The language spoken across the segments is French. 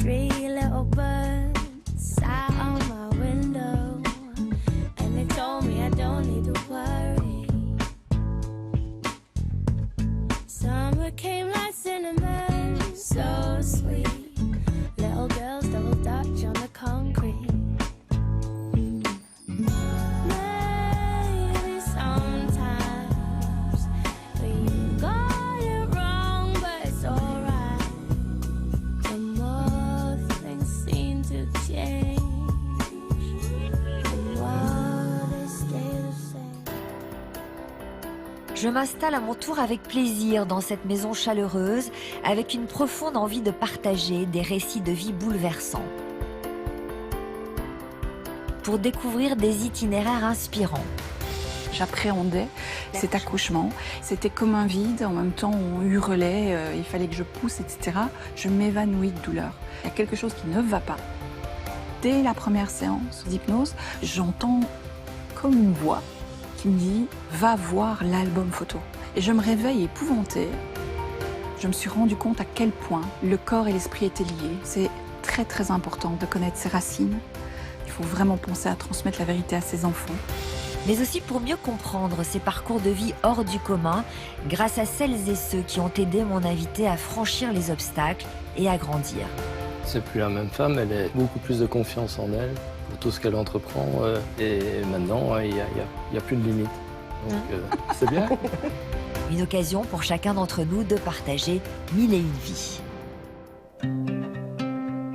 Three little birds sat on my window, and they told me I don't need to worry. Summer came like cinnamon, so sweet. Little girls double dutch on the concrete. Maybe sometimes we got it wrong, but it's alright. The more things seem to change, the more they stay the same. Je m'installe à mon tour avec plaisir dans cette maison chaleureuse, avec une profonde envie de partager des récits de vie bouleversants. Pour découvrir des itinéraires inspirants. J'appréhendais cet accouchement. C'était comme un vide, en même temps on hurlait, il fallait que je pousse, etc. Je m'évanouis de douleur. Il y a quelque chose qui ne va pas. Dès la première séance d'hypnose, j'entends comme une voix qui me dit « Va voir l'album photo ». Et je me réveille épouvantée. Je me suis rendu compte à quel point le corps et l'esprit étaient liés. C'est très très important de connaître ses racines. Il faut vraiment penser à transmettre la vérité à ses enfants. Mais aussi pour mieux comprendre ces parcours de vie hors du commun, grâce à celles et ceux qui ont aidé mon invitée à franchir les obstacles et à grandir. C'est plus la même femme, elle a beaucoup plus de confiance en elle pour tout ce qu'elle entreprend. Et maintenant, il n'y a plus de limite. Donc c'est bien. Une occasion pour chacun d'entre nous de partager 1001 vies.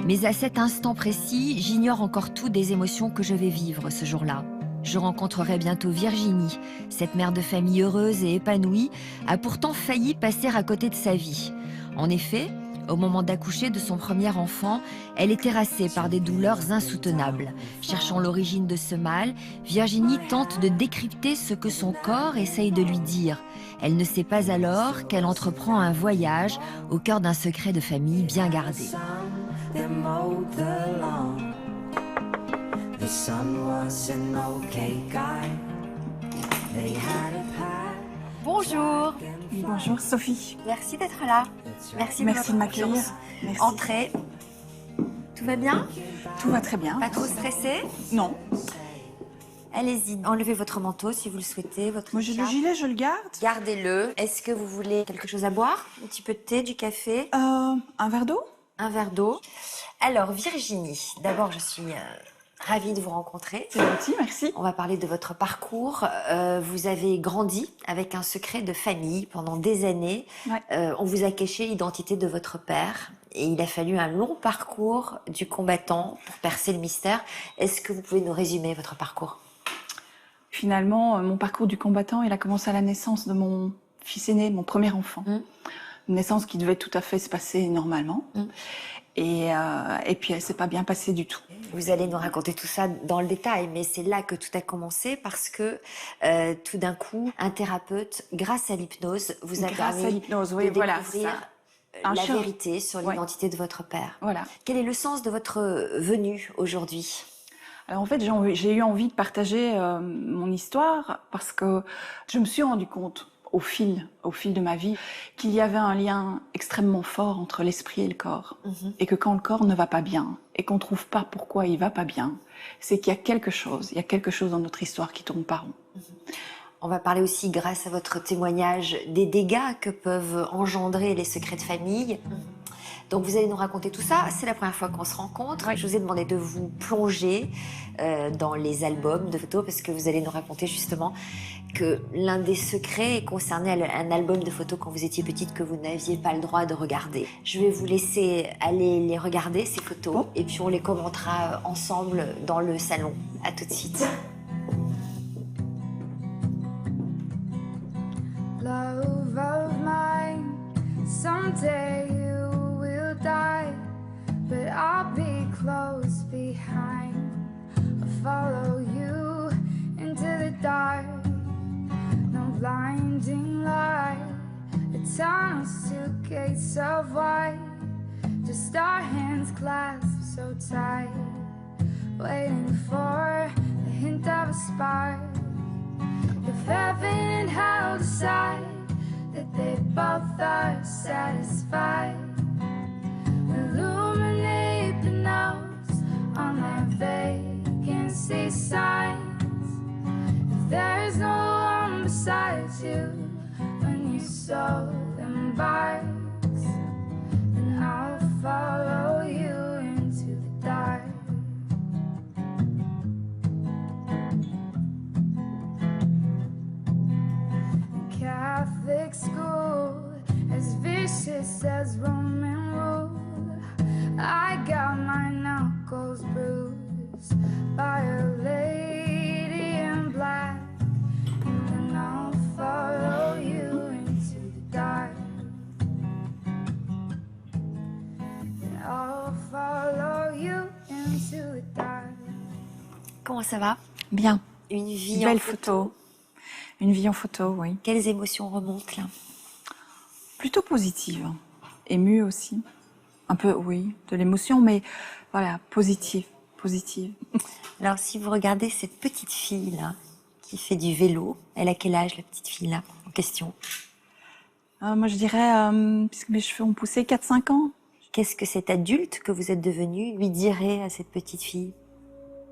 Mais à cet instant précis, j'ignore encore tout des émotions que je vais vivre ce jour-là. Je rencontrerai bientôt Virginie. Cette mère de famille heureuse et épanouie a pourtant failli passer à côté de sa vie. En effet, au moment d'accoucher de son premier enfant, elle est terrassée par des douleurs insoutenables. Cherchant l'origine de ce mal, Virginie tente de décrypter ce que son corps essaye de lui dire. Elle ne sait pas alors qu'elle entreprend un voyage au cœur d'un secret de famille bien gardé. Bonjour. Bonjour Sophie. Merci d'être là. Merci de m'accueillir. Entrez. Tout va bien? Tout va très bien. Pas trop stressé? Non. Allez-y, enlevez votre manteau si vous le souhaitez. Moi j'ai le gilet, je le garde. Gardez-le. Est-ce que vous voulez quelque chose à boire? Un petit peu de thé, du café? Un verre d'eau? Un verre d'eau. Alors Virginie, d'abord je suis ravie de vous rencontrer. C'est gentil, merci. On va parler de votre parcours. Vous avez grandi avec un secret de famille pendant des années. Ouais. On vous a caché l'identité de votre père. Et il a fallu un long parcours du combattant pour percer le mystère. Est-ce que vous pouvez nous résumer votre parcours? Finalement, mon parcours du combattant, il a commencé à la naissance de mon fils aîné, mon premier enfant. Une naissance qui devait tout à fait se passer normalement. Et puis elle s'est pas bien passée du tout. Vous allez nous raconter tout ça dans le détail, mais c'est là que tout a commencé parce que tout d'un coup, un thérapeute, grâce à l'hypnose, vous a permis de découvrir la vérité sur l'identité de votre père. Voilà. Quel est le sens de votre venue aujourd'hui? Alors en fait, j'ai eu envie de partager mon histoire parce que je me suis rendu compte au fil de ma vie qu'il y avait un lien extrêmement fort entre l'esprit et le corps. Et que quand le corps ne va pas bien et qu'on ne trouve pas pourquoi il va pas bien, c'est qu'il y a quelque chose dans notre histoire qui tourne pas rond. On va parler aussi, grâce à votre témoignage, des dégâts que peuvent engendrer les secrets de famille. Donc vous allez nous raconter tout ça. C'est la première fois qu'on se rencontre. Je vous ai demandé de vous plonger dans les albums de photos parce que vous allez nous raconter justement que l'un des secrets concernait un album de photos quand vous étiez petite que vous n'aviez pas le droit de regarder. Je vais vous laisser aller les regarder, ces photos, et puis on les commentera ensemble dans le salon. À tout de suite. Love of mine, someday you will die, but I'll be close behind. I'll follow you into the dark, no blinding light, a tunnel suitcase of white, just our hands clasped so tight, waiting for the hint of a spark. If heaven and hell decide that they both are satisfied, illuminate southern bikes, and I'll follow you into the dark. Catholic school, as vicious as Roman rule. I got my knuckles bruised by a lady in black, and I'll follow you into the dark. And I'll follow you into the dark. Comment ça va? Bien. Une vie Belle en photo. Une vie en photo, oui. Quelles émotions remontent là? Plutôt positive. Émue aussi. Un peu, oui, de l'émotion, mais voilà, positive. Alors si vous regardez cette petite fille là, qui fait du vélo, elle a quel âge la petite fille là en question? Moi je dirais, puisque mes cheveux ont poussé, 4-5 ans. Qu'est-ce que cet adulte que vous êtes devenu lui dirait à cette petite fille?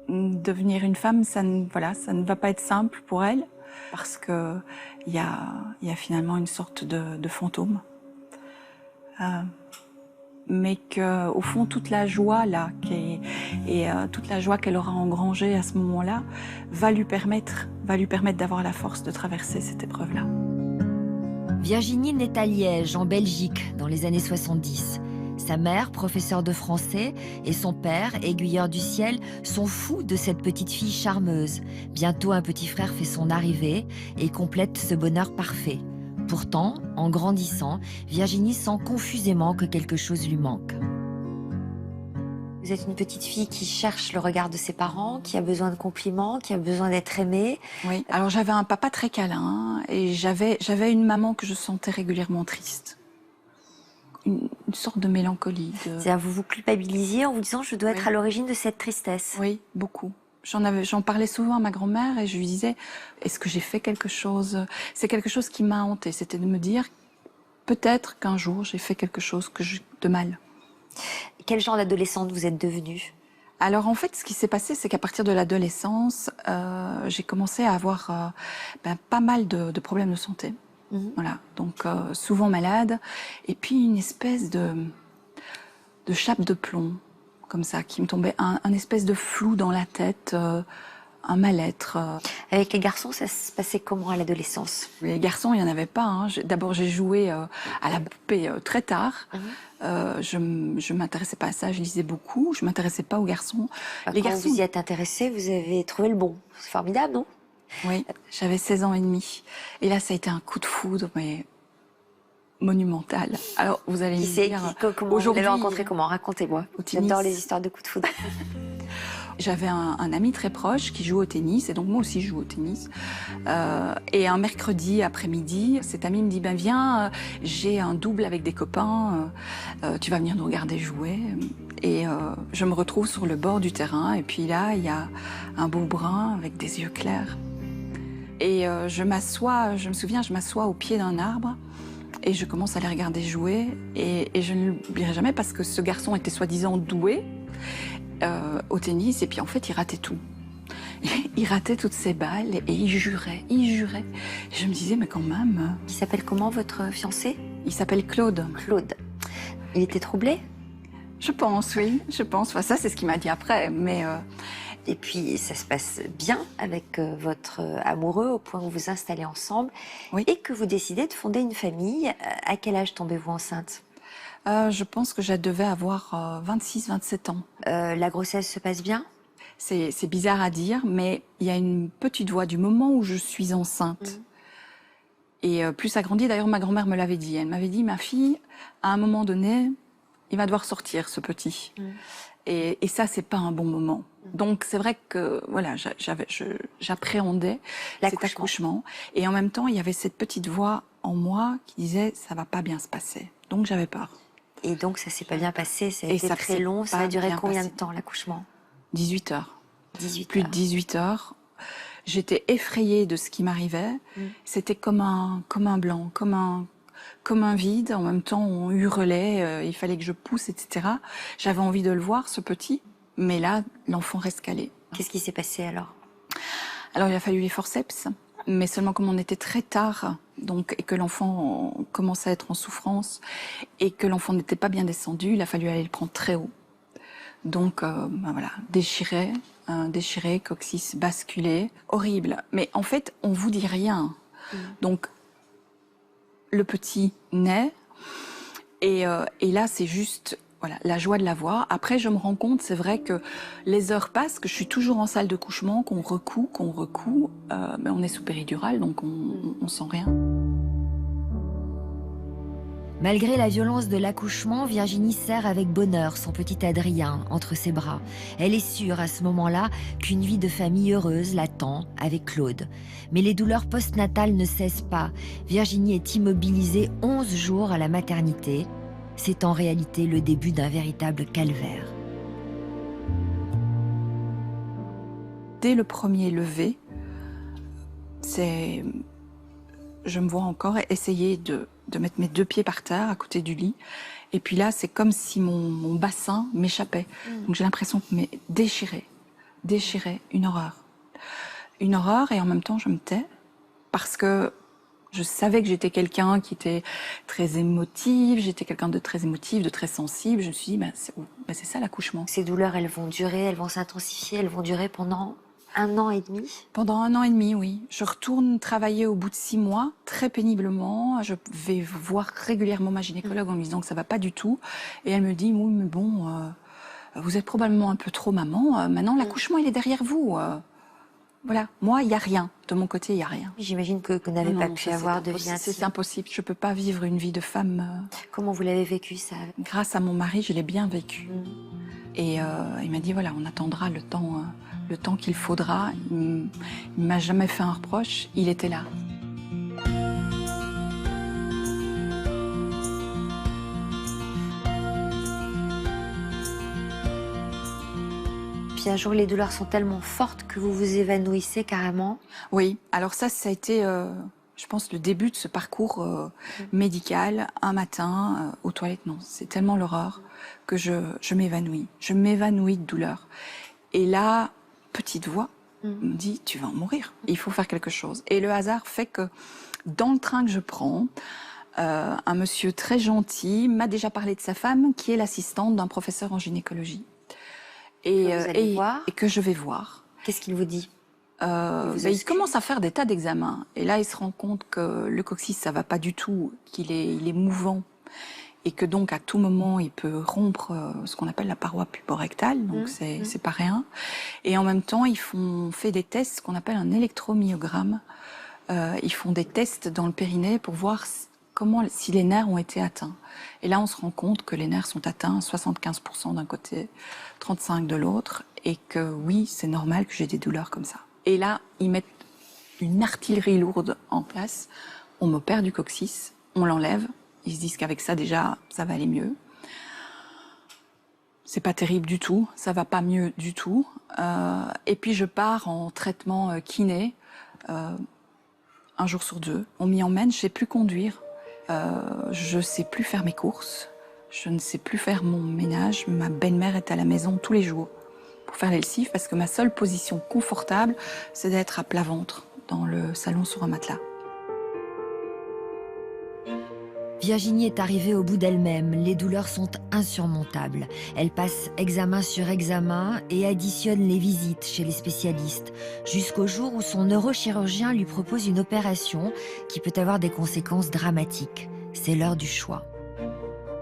Devenir une femme, ça ne va pas être simple pour elle, parce que il y a finalement une sorte de fantôme. Mais qu'au fond, toute la joie là, toute la joie qu'elle aura engrangée à ce moment-là, va lui permettre d'avoir la force de traverser cette épreuve-là. Virginie naît à Liège, en Belgique, dans les années 70. Sa mère, professeure de français, et son père, aiguilleur du ciel, sont fous de cette petite fille charmeuse. Bientôt, un petit frère fait son arrivée et complète ce bonheur parfait. Pourtant, en grandissant, Virginie sent confusément que quelque chose lui manque. Vous êtes une petite fille qui cherche le regard de ses parents, qui a besoin de compliments, qui a besoin d'être aimée. Oui. Alors j'avais un papa très câlin et j'avais une maman que je sentais régulièrement triste. Une sorte de mélancolie. C'est-à-dire vous vous culpabilisiez en vous disant je dois être à l'origine de cette tristesse. Oui, beaucoup. J'en parlais souvent à ma grand-mère et je lui disais est-ce que j'ai fait quelque chose? C'est quelque chose qui m'a hantée, c'était de me dire peut-être qu'un jour j'ai fait quelque chose de mal. Quel genre d'adolescente vous êtes devenue? Alors en fait, ce qui s'est passé, c'est qu'à partir de l'adolescence, j'ai commencé à avoir pas mal de problèmes de santé. Voilà, donc souvent malade, et puis une espèce de chape de plomb, comme ça, qui me tombait, un espèce de flou dans la tête, un mal-être. Avec les garçons, ça se passait comment à l'adolescence? Les garçons, il n'y en avait pas. Hein. D'abord, j'ai joué à la poupée très tard. Je m'intéressais pas à ça, je lisais beaucoup, je m'intéressais pas aux garçons. Les garçons, vous y êtes intéressé, vous avez trouvé le bon. C'est formidable, non? Oui, j'avais 16 ans et demi. Et là, ça a été un coup de foudre, mais monumental. Alors, vous allez me dire... Comment vous l'avez rencontré comment? Racontez-moi. J'adore les histoires de coups de foudre. J'avais un ami très proche qui joue au tennis, et donc moi aussi je joue au tennis. Et un mercredi après-midi, cet ami me dit viens, j'ai un double avec des copains, tu vas venir nous regarder jouer. Et je me retrouve sur le bord du terrain, et puis là, il y a un beau brun avec des yeux clairs. Et je me souviens, je m'assois au pied d'un arbre, et je commence à les regarder jouer, et je ne l'oublierai jamais parce que ce garçon était soi-disant doué au tennis, et puis en fait il ratait tout. Il ratait toutes ses balles et il jurait. Et je me disais mais quand même... Il s'appelle comment votre fiancé? Il s'appelle Claude. Claude. Il était troublé? Je pense, oui, je pense. Enfin, ça c'est ce qu'il m'a dit après, mais... Et puis ça se passe bien avec votre amoureux au point où vous vous installez ensemble, oui. Et que vous décidez de fonder une famille. À quel âge tombez-vous enceinte? Je pense que je devais avoir 26-27 ans. La grossesse se passe bien? C'est bizarre à dire, mais il y a une petite voix du moment où je suis enceinte. Et plus ça grandit, d'ailleurs ma grand-mère me l'avait dit. Elle m'avait dit, ma fille, à un moment donné, il va devoir sortir ce petit. Et ça, c'est pas un bon moment. Donc c'est vrai que voilà, j'appréhendais cet accouchement. Et en même temps, il y avait cette petite voix en moi qui disait, ça va pas bien se passer. Donc j'avais peur. Et donc ça s'est pas bien passé, ça a été très long. Ça a duré combien de temps l'accouchement? 18 heures. 18 Plus heures. de 18 heures. J'étais effrayée de ce qui m'arrivait. C'était comme un blanc, comme un vide. En même temps, on hurlait, il fallait que je pousse, etc. J'avais envie de le voir, ce petit. Mais là, l'enfant reste calé. Qu'est-ce qui s'est passé alors? Alors, il a fallu les forceps. Mais seulement comme on était très tard, donc, et que l'enfant commençait à être en souffrance, et que l'enfant n'était pas bien descendu, il a fallu aller le prendre très haut. Donc, voilà, déchiré, coccyx basculé, horrible. Mais en fait, on vous dit rien. Donc, le petit naît, et là, c'est juste voilà, la joie de l'avoir. Après, je me rends compte, c'est vrai que les heures passent, que je suis toujours en salle de couchement, qu'on recoue, mais on est sous péridurale, donc on sent rien. Malgré la violence de l'accouchement, Virginie serre avec bonheur son petit Adrien entre ses bras. Elle est sûre à ce moment-là qu'une vie de famille heureuse l'attend avec Claude. Mais les douleurs postnatales ne cessent pas. Virginie est immobilisée 11 jours à la maternité. C'est en réalité le début d'un véritable calvaire. Dès le premier lever, je me vois encore essayer de mettre mes 2 pieds par terre à côté du lit. Et puis là, c'est comme si mon bassin m'échappait. Donc j'ai l'impression que déchiré, une horreur. Une horreur, et en même temps, je me tais parce que je savais que j'étais quelqu'un qui était très émotive, j'étais quelqu'un de très émotif, de très sensible. Je me suis dit, c'est ça l'accouchement. Ces douleurs, elles vont durer, elles vont s'intensifier, elles vont durer pendant 1 an et demi. Pendant 1 an et demi, oui. Je retourne travailler au bout de 6 mois, très péniblement. Je vais voir régulièrement ma gynécologue en lui disant que ça va pas du tout. Et elle me dit, oui, mais bon, vous êtes probablement un peu trop maman. Maintenant, l'accouchement, il est derrière vous. Voilà, moi, il n'y a rien. De mon côté, il n'y a rien. J'imagine que vous n'avez pas pu avoir de vie intime. C'est impossible. Je ne peux pas vivre une vie de femme. Comment vous l'avez vécu, ça? Grâce à mon mari, je l'ai bien vécu. Et il m'a dit, voilà, on attendra le temps qu'il faudra. Il ne m'a jamais fait un reproche. Il était là. Puis un jour, les douleurs sont tellement fortes que vous vous évanouissez carrément. Oui, alors ça a été, je pense, le début de ce parcours médical. Un matin, aux toilettes, non, c'est tellement l'horreur que je m'évanouis. Je m'évanouis de douleur. Et là, petite voix me dit, tu vas en mourir, il faut faire quelque chose. Et le hasard fait que dans le train que je prends, un monsieur très gentil m'a déjà parlé de sa femme, qui est l'assistante d'un professeur en gynécologie. Et que je vais voir. Qu'est-ce qu'il vous dit? Il commence à faire des tas d'examens. Et là, il se rend compte que le coccyx, ça va pas du tout, il est mouvant. Et que donc, à tout moment, il peut rompre ce qu'on appelle la paroi puborectale. Donc, c'est pas rien. Et en même temps, fait des tests, ce qu'on appelle un électromyogramme. Ils font des tests dans le périnée pour voir si les nerfs ont été atteints. Et là, on se rend compte que les nerfs sont atteints 75% d'un côté, 35% de l'autre, et que oui, c'est normal que j'ai des douleurs comme ça. Et là, ils mettent une artillerie lourde en place, on m'opère du coccyx, on l'enlève, ils se disent qu'avec ça, déjà, ça va aller mieux. C'est pas terrible du tout, ça va pas mieux du tout. Et puis je pars en traitement kiné, 1 jour sur 2. On m'y emmène, je sais plus conduire. Je sais plus faire mes courses, je ne sais plus faire mon ménage. Ma belle-mère est à la maison tous les jours pour faire les lessives parce que ma seule position confortable, c'est d'être à plat ventre dans le salon sur un matelas. Virginie est arrivée au bout d'elle-même. Les douleurs sont insurmontables. Elle passe examen sur examen et additionne les visites chez les spécialistes, jusqu'au jour où son neurochirurgien lui propose une opération qui peut avoir des conséquences dramatiques. C'est l'heure du choix.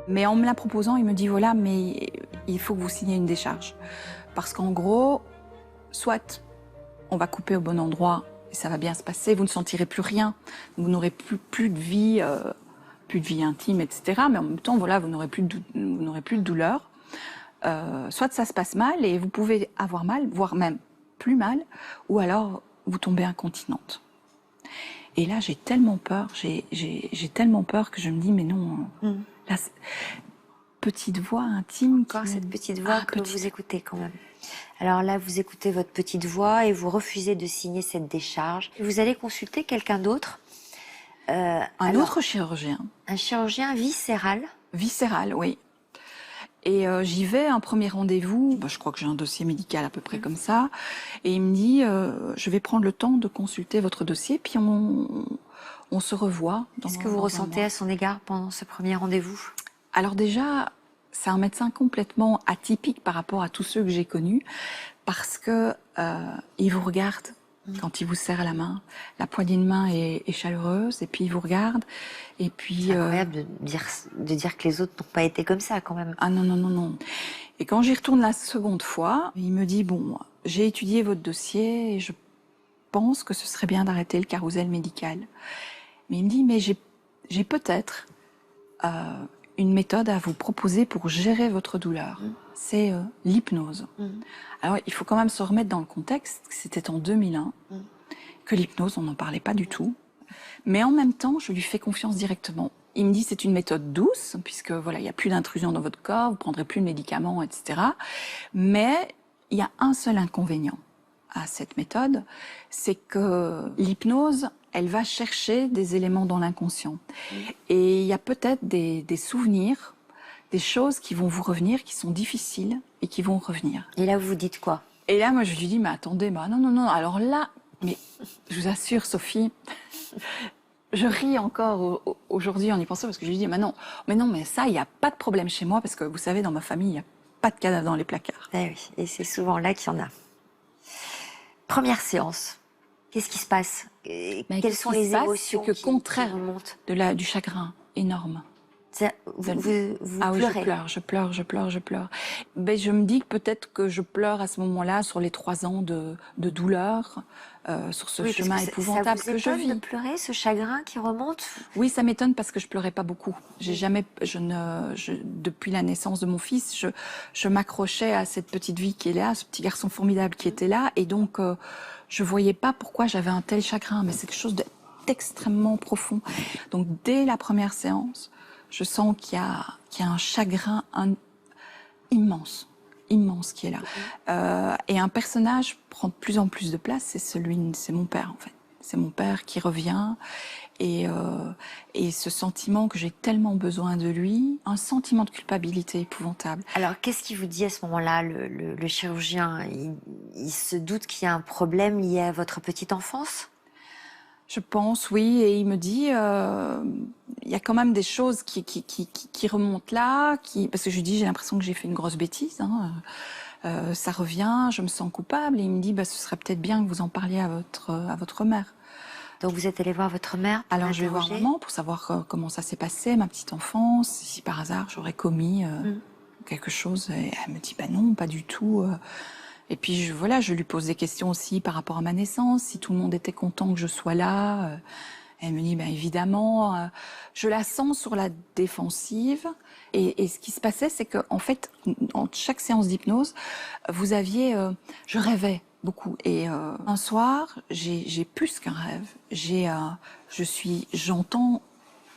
Mais en me la proposant, il me dit, voilà, mais il faut que vous signiez une décharge. Parce qu'en gros, soit on va couper au bon endroit et ça va bien se passer, vous ne sentirez plus rien, vous n'aurez plus de vie... plus de vie intime, etc. Mais en même temps, voilà, vous n'aurez plus de douleur. Soit ça se passe mal et vous pouvez avoir mal, voire même plus mal, ou alors vous tombez incontinente. Et là, j'ai tellement peur, j'ai tellement peur que je me dis, mais non, là, petite voix intime. Encore cette petite voix que vous écoutez quand même. Alors là, vous écoutez votre petite voix et vous refusez de signer cette décharge. Vous allez consulter quelqu'un d'autre. Un autre chirurgien. Un chirurgien viscéral. Viscéral, oui. Et j'y vais, un premier rendez-vous, je crois que j'ai un dossier médical à peu près comme ça, et il me dit, je vais prendre le temps de consulter votre dossier, puis on se revoit. Qu'est-ce que vous ressentez à son égard pendant ce premier rendez-vous? Alors déjà, c'est un médecin complètement atypique par rapport à tous ceux que j'ai connus, parce que il vous regarde quand il vous serre la main. La poignée de main est chaleureuse, et puis il vous regarde, et puis... C'est incroyable de dire que les autres n'ont pas été comme ça, quand même. Ah non, non, non, non. Et quand j'y retourne la seconde fois, il me dit, bon, j'ai étudié votre dossier, et je pense que ce serait bien d'arrêter le carrousel médical. Mais il me dit, mais j'ai peut-être une méthode à vous proposer pour gérer votre douleur. C'est l'hypnose. Alors, il faut quand même se remettre dans le contexte, c'était en 2001, que l'hypnose, on n'en parlait pas du tout. Mais en même temps, je lui fais confiance directement. Il me dit, c'est une méthode douce, puisque voilà, il n'y a plus d'intrusion dans votre corps, vous ne prendrez plus de médicaments, etc. Mais il y a un seul inconvénient à cette méthode, c'est que l'hypnose, elle va chercher des éléments dans l'inconscient. Et il y a peut-être des souvenirs, des choses qui vont vous revenir, qui sont difficiles et qui vont revenir. Et là, vous vous dites quoi? Et là, moi, je lui dis, mais attendez, non, non, non, alors là, mais je vous assure, Sophie, je ris encore aujourd'hui en y pensant, parce que je lui dis, mais non, mais ça, il n'y a pas de problème chez moi, parce que vous savez, dans ma famille, il n'y a pas de cadavre dans les placards. Eh oui, et c'est souvent là qu'il y en a. Première séance. Qu'est-ce qui se passe? Quelles sont les émotions qui contraire remontent du chagrin énorme. Vous Ah oui, pleurez. je pleure. Ben, je me dis que peut-être que je pleure à ce moment-là sur les 3 ans de douleur, sur ce chemin épouvantable que je vis. Ça vous étonne de pleurer, ce chagrin qui remonte? Oui, ça m'étonne parce que je pleurais pas beaucoup. Depuis la naissance de mon fils, je m'accrochais à cette petite vie qui est là, ce petit garçon formidable qui était là, et donc je voyais pas pourquoi j'avais un tel chagrin, mais c'est quelque chose d'extrêmement profond. Donc dès la première séance, je sens qu'il y a un chagrin immense qui est là. Et un personnage prend de plus en plus de place, c'est mon père en fait. C'est mon père qui revient et ce sentiment que j'ai tellement besoin de lui, un sentiment de culpabilité épouvantable. Alors, qu'est-ce qu'il vous dit à ce moment-là, le chirurgien? Il se doute qu'il y a un problème lié à votre petite enfance? Je pense, oui, et il me dit, il y a quand même des choses qui remontent là, parce que je lui dis, j'ai l'impression que j'ai fait une grosse bêtise, ça revient, je me sens coupable, et il me dit, ce serait peut-être bien que vous en parliez à votre mère. Donc vous êtes allé voir votre mère? Alors je vais voir maman pour savoir comment ça s'est passé, ma petite enfance, si par hasard j'aurais commis quelque chose, et elle me dit, non, pas du tout. Et puis je lui pose des questions aussi par rapport à ma naissance, si tout le monde était content que je sois là. Elle me dit, évidemment, je la sens sur la défensive. Et ce qui se passait, c'est qu'en fait, en chaque séance d'hypnose, je rêvais beaucoup. Et un soir, j'ai plus qu'un rêve. J'entends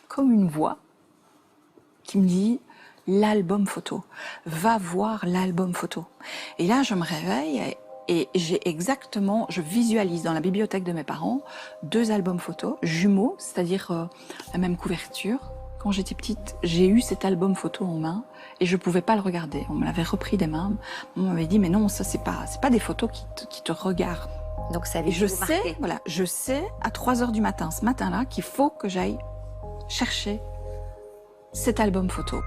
comme une voix qui me dit, l'album photo. Va voir l'album photo. Et là, je me réveille et je visualise dans la bibliothèque de mes parents 2 albums photos, jumeaux, c'est-à-dire la même couverture. Quand j'étais petite, j'ai eu cet album photo en main et je pouvais pas le regarder. On me l'avait repris des mains. On m'avait dit, mais non, ça c'est pas des photos qui te regardent. Donc ça avait je sais à 3h du matin, ce matin-là, qu'il faut que j'aille chercher cet album photo.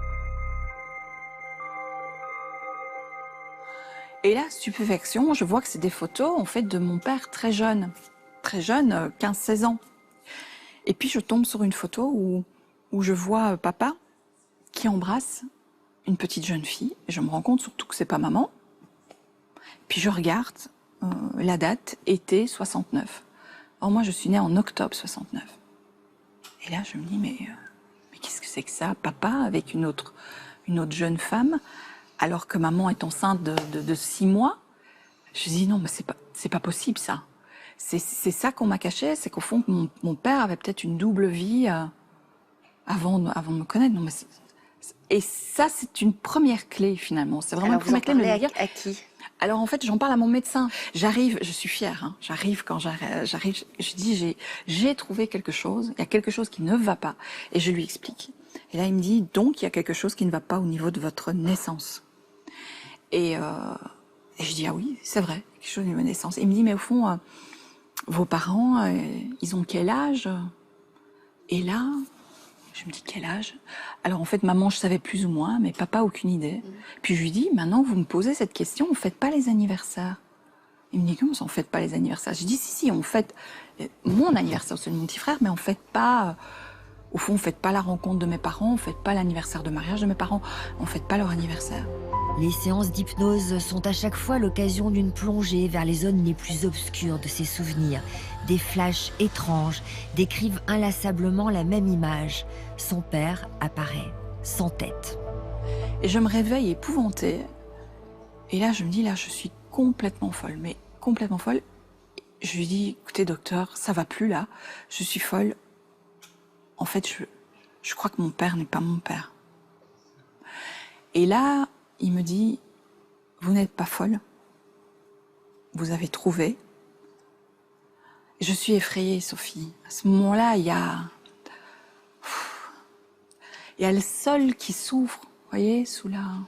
Et là, stupéfaction, je vois que c'est des photos en fait de mon père très jeune, 15-16 ans. Et puis je tombe sur une photo où je vois papa qui embrasse une petite jeune fille. Et je me rends compte surtout que c'est pas maman. Puis je regarde la date, été 69. Or moi, je suis née en octobre 69. Et là, je me dis, mais qu'est-ce que c'est que ça? Papa avec une autre jeune femme, alors que maman est enceinte de 6 mois. Je dis, non, mais c'est pas possible, ça. C'est ça qu'on m'a caché, c'est qu'au fond, mon père avait peut-être une double vie avant de me connaître. Non, mais et ça, c'est une première clé, finalement. C'est vraiment une première clé de me dire. À qui? Alors, en fait, j'en parle à mon médecin. J'arrive, je suis fière. J'arrive, je dis, j'ai trouvé quelque chose. Il y a quelque chose qui ne va pas. Et je lui explique. Et là, il me dit, donc, il y a quelque chose qui ne va pas au niveau de votre naissance. Et je dis, ah oui, c'est vrai, quelque chose au niveau de naissance. Et il me dit, mais au fond, vos parents, ils ont quel âge? Et là, je me dis, quel âge? Alors en fait, maman, je savais plus ou moins, mais papa, aucune idée. Puis je lui dis, maintenant que vous me posez cette question, on ne fête pas les anniversaires. Il me dit, comment ça, on ne fête pas les anniversaires? Je dis, si, on fête mon anniversaire, celui de mon petit frère, mais on ne fête pas... Au fond, on ne fête pas la rencontre de mes parents, on ne fête pas l'anniversaire de mariage de mes parents, on ne fête pas leur anniversaire. Les séances d'hypnose sont à chaque fois l'occasion d'une plongée vers les zones les plus obscures de ses souvenirs. Des flashs étranges décrivent inlassablement la même image. Son père apparaît sans tête. Et je me réveille épouvantée. Et là, je me dis, là, je suis complètement folle, mais complètement folle. Je lui dis, écoutez, docteur, ça va plus là, je suis folle. En fait, je crois que mon père n'est pas mon père. Et là, il me dit, vous n'êtes pas folle. Vous avez trouvé. Je suis effrayée, Sophie. À ce moment-là, il y a le sol qui s'ouvre, vous voyez, sous la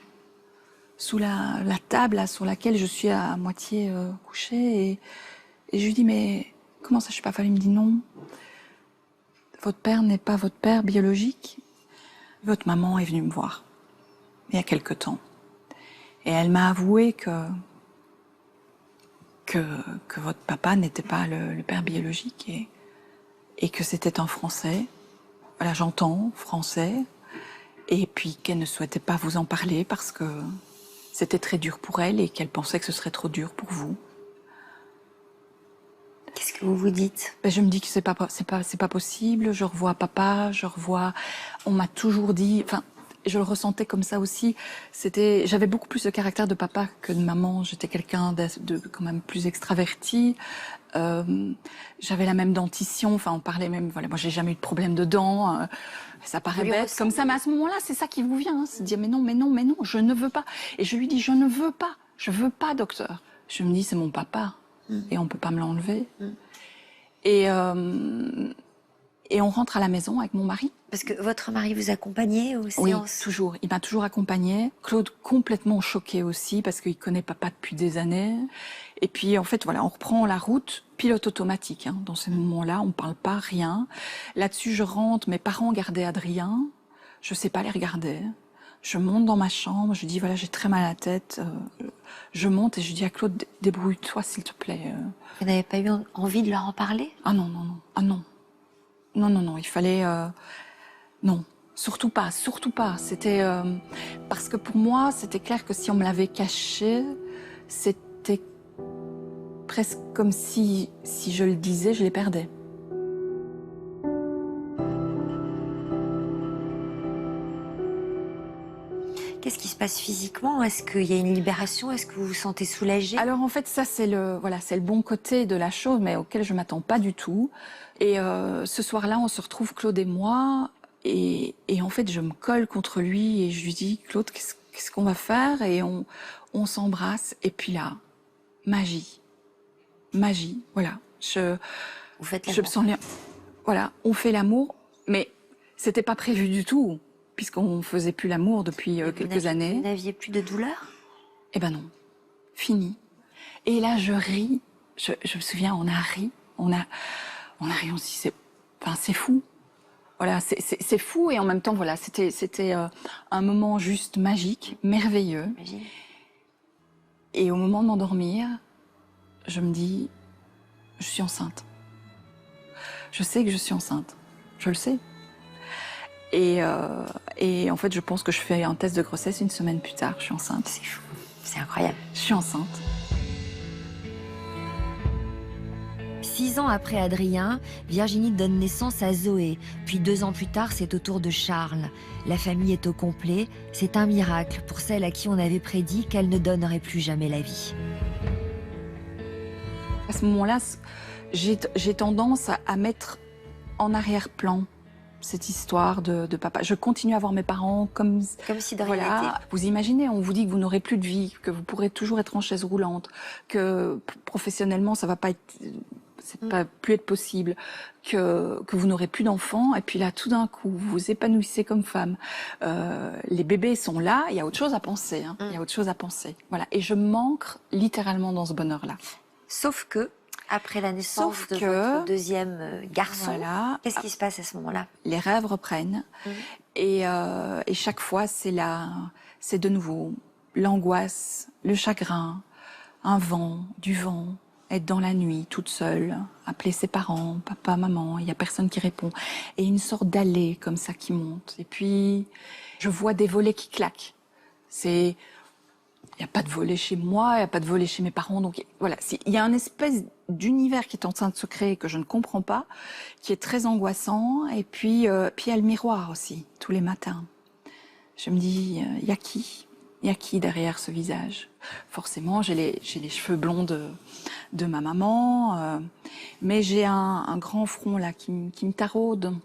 table là, sur laquelle je suis à moitié couchée. Et je lui dis, mais comment ça, je suis pas folle? Il me dit, non. Votre père n'est pas votre père biologique. Votre maman est venue me voir il y a quelque temps. Et elle m'a avoué que votre papa n'était pas le père biologique et que c'était un Français. Voilà, j'entends français. Et puis qu'elle ne souhaitait pas vous en parler parce que c'était très dur pour elle et qu'elle pensait que ce serait trop dur pour vous. Qu'est-ce que vous vous dites? Ben, je me dis que c'est pas possible. Je revois papa, on m'a toujours dit, enfin, je le ressentais comme ça aussi. J'avais beaucoup plus de caractère de papa que de maman. J'étais quelqu'un de quand même plus extraverti. J'avais la même dentition. Enfin, on parlait même. Voilà, moi, j'ai jamais eu de problème de dents. Ça paraît bête comme ça, mais à ce moment-là, c'est ça qui vous vient. Hein, c'est de dire mais non, je ne veux pas. Et je lui dis je ne veux pas, docteur. Je me dis c'est mon papa et on peut pas me l'enlever. Et on rentre à la maison avec mon mari. Parce que votre mari vous accompagnait aux séances? Oui, toujours. Il m'a toujours accompagnée. Claude, complètement choqué aussi, parce qu'il connaît papa depuis des années. Et puis, en fait, voilà, on reprend la route, pilote automatique. Hein. Dans ces moments-là, on ne parle pas, rien. Là-dessus, je rentre, mes parents gardaient Adrien. Je ne sais pas les regarder. Je monte dans ma chambre, je dis, voilà, j'ai très mal à la tête. Je monte et je dis à Claude, débrouille-toi, s'il te plaît. Vous n'avez pas eu envie de leur en parler? Ah non. Ah non. Non, il fallait... Non, surtout pas. C'était... parce que pour moi, c'était clair que si on me l'avait caché, c'était presque comme si je le disais, je les perdais. Qu'est-ce qui se passe physiquement? Est-ce qu'il y a une libération? Est-ce que vous vous sentez soulagée? Alors en fait, ça c'est le bon côté de la chose, mais auquel je m'attends pas du tout. Et ce soir-là, on se retrouve Claude et moi, et en fait, je me colle contre lui et je lui dis Claude, qu'est-ce qu'on va faire? Et on s'embrasse. Et puis là, magie, voilà. Vous faites Je me sens bien. Voilà, on fait l'amour, mais c'était pas prévu du tout. Puisqu'on faisait plus l'amour depuis quelques années. Vous n'aviez plus de douleur? Eh ben non, fini. Et là, je ris. Je me souviens, on a ri. On a ri, on se dit, c'est fou. Voilà, c'est fou et en même temps, voilà, c'était un moment juste magique, merveilleux. Imagine. Et au moment de m'endormir, je me dis, je suis enceinte. Je sais que je suis enceinte. Je le sais. Et en fait, je pense que je fais un test de grossesse 1 semaine plus tard. Je suis enceinte. C'est fou. C'est incroyable. Je suis enceinte. 6 ans après Adrien, Virginie donne naissance à Zoé. Puis 2 ans plus tard, c'est au tour de Charles. La famille est au complet. C'est un miracle pour celle à qui on avait prédit qu'elle ne donnerait plus jamais la vie. À ce moment-là, j'ai tendance à mettre en arrière-plan cette histoire de papa. Je continue à voir mes parents comme si de rien voilà. n'était. Vous imaginez, on vous dit que vous n'aurez plus de vie, que vous pourrez toujours être en chaise roulante, que professionnellement ça va pas c'est pas plus être possible, que vous n'aurez plus d'enfants, et puis là, tout d'un coup, vous vous épanouissez comme femme. Les bébés sont là, il y a autre chose à penser. Hein. Il y a autre chose à penser. Voilà. Et je m'ancre littéralement dans ce bonheur-là. Sauf que, après la naissance Sauf de que- votre deuxième garçon, Voilà. qu'est-ce qui se passe à ce moment-là? Les rêves reprennent. Et chaque fois, c'est de nouveau l'angoisse, le chagrin, du vent, être dans la nuit, toute seule, appeler ses parents, papa, maman, il y a personne qui répond. Et une sorte d'allée comme ça qui monte. Et puis, je vois des volets qui claquent. Il n'y a pas de volet chez moi, il n'y a pas de volet chez mes parents. Donc voilà, il y a une espèce d'univers qui est en train de se créer que je ne comprends pas, qui est très angoissant. Et puis il y a le miroir aussi, tous les matins. Je me dis, il y a qui? Il y a qui derrière ce visage? Forcément, j'ai les cheveux blonds de ma maman, mais j'ai un grand front là qui me taraude.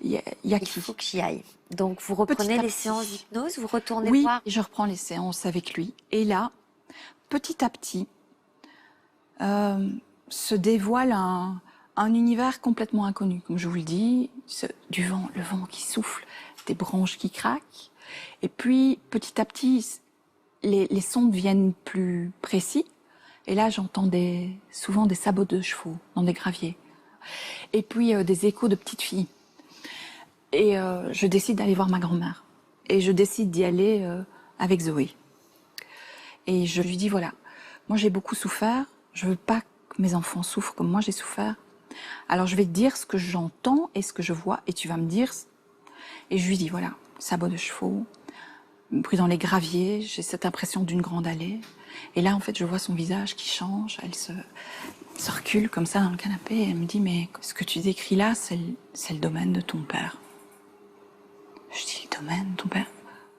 Il y a Il qui? faut que j'y aille. Donc vous reprenez Petit à les petit. séances d'hypnose, vous retournez Oui, voir. je reprends les séances avec lui. Et là, petit à petit, se dévoile un univers complètement inconnu. Comme je vous le dis, du vent, le vent qui souffle, des branches qui craquent. Et puis, petit à petit, les sons deviennent plus précis. Et là, j'entends souvent des sabots de chevaux dans des graviers. Et puis, des échos de petites filles. Et je décide d'aller voir ma grand-mère. Et je décide d'y aller avec Zoé. Et je lui dis, voilà, moi j'ai beaucoup souffert, je veux pas que mes enfants souffrent comme moi j'ai souffert. Alors je vais te dire ce que j'entends et ce que je vois, et tu vas me dire... Et je lui dis, voilà, sabots de chevaux, bruit dans les graviers, j'ai cette impression d'une grande allée. Et là, en fait, je vois son visage qui change, elle se recule comme ça dans le canapé, et elle me dit, mais ce que tu décris là, c'est le domaine de ton père. Je dis, le domaine de ton père?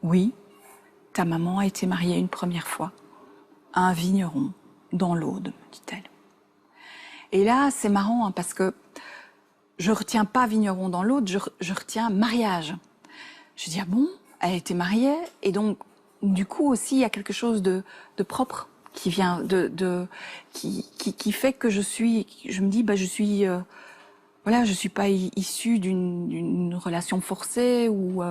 Oui, ta maman a été mariée une première fois à un vigneron dans l'Aude, me dit-elle. Et là, c'est marrant, hein, parce que je retiens pas vigneron dans l'Aude, je retiens mariage. Je dis, ah bon, elle a été mariée, et donc, du coup aussi, il y a quelque chose de propre qui vient, qui fait que je me dis, bah, je suis pas issue d'une relation forcée, ou,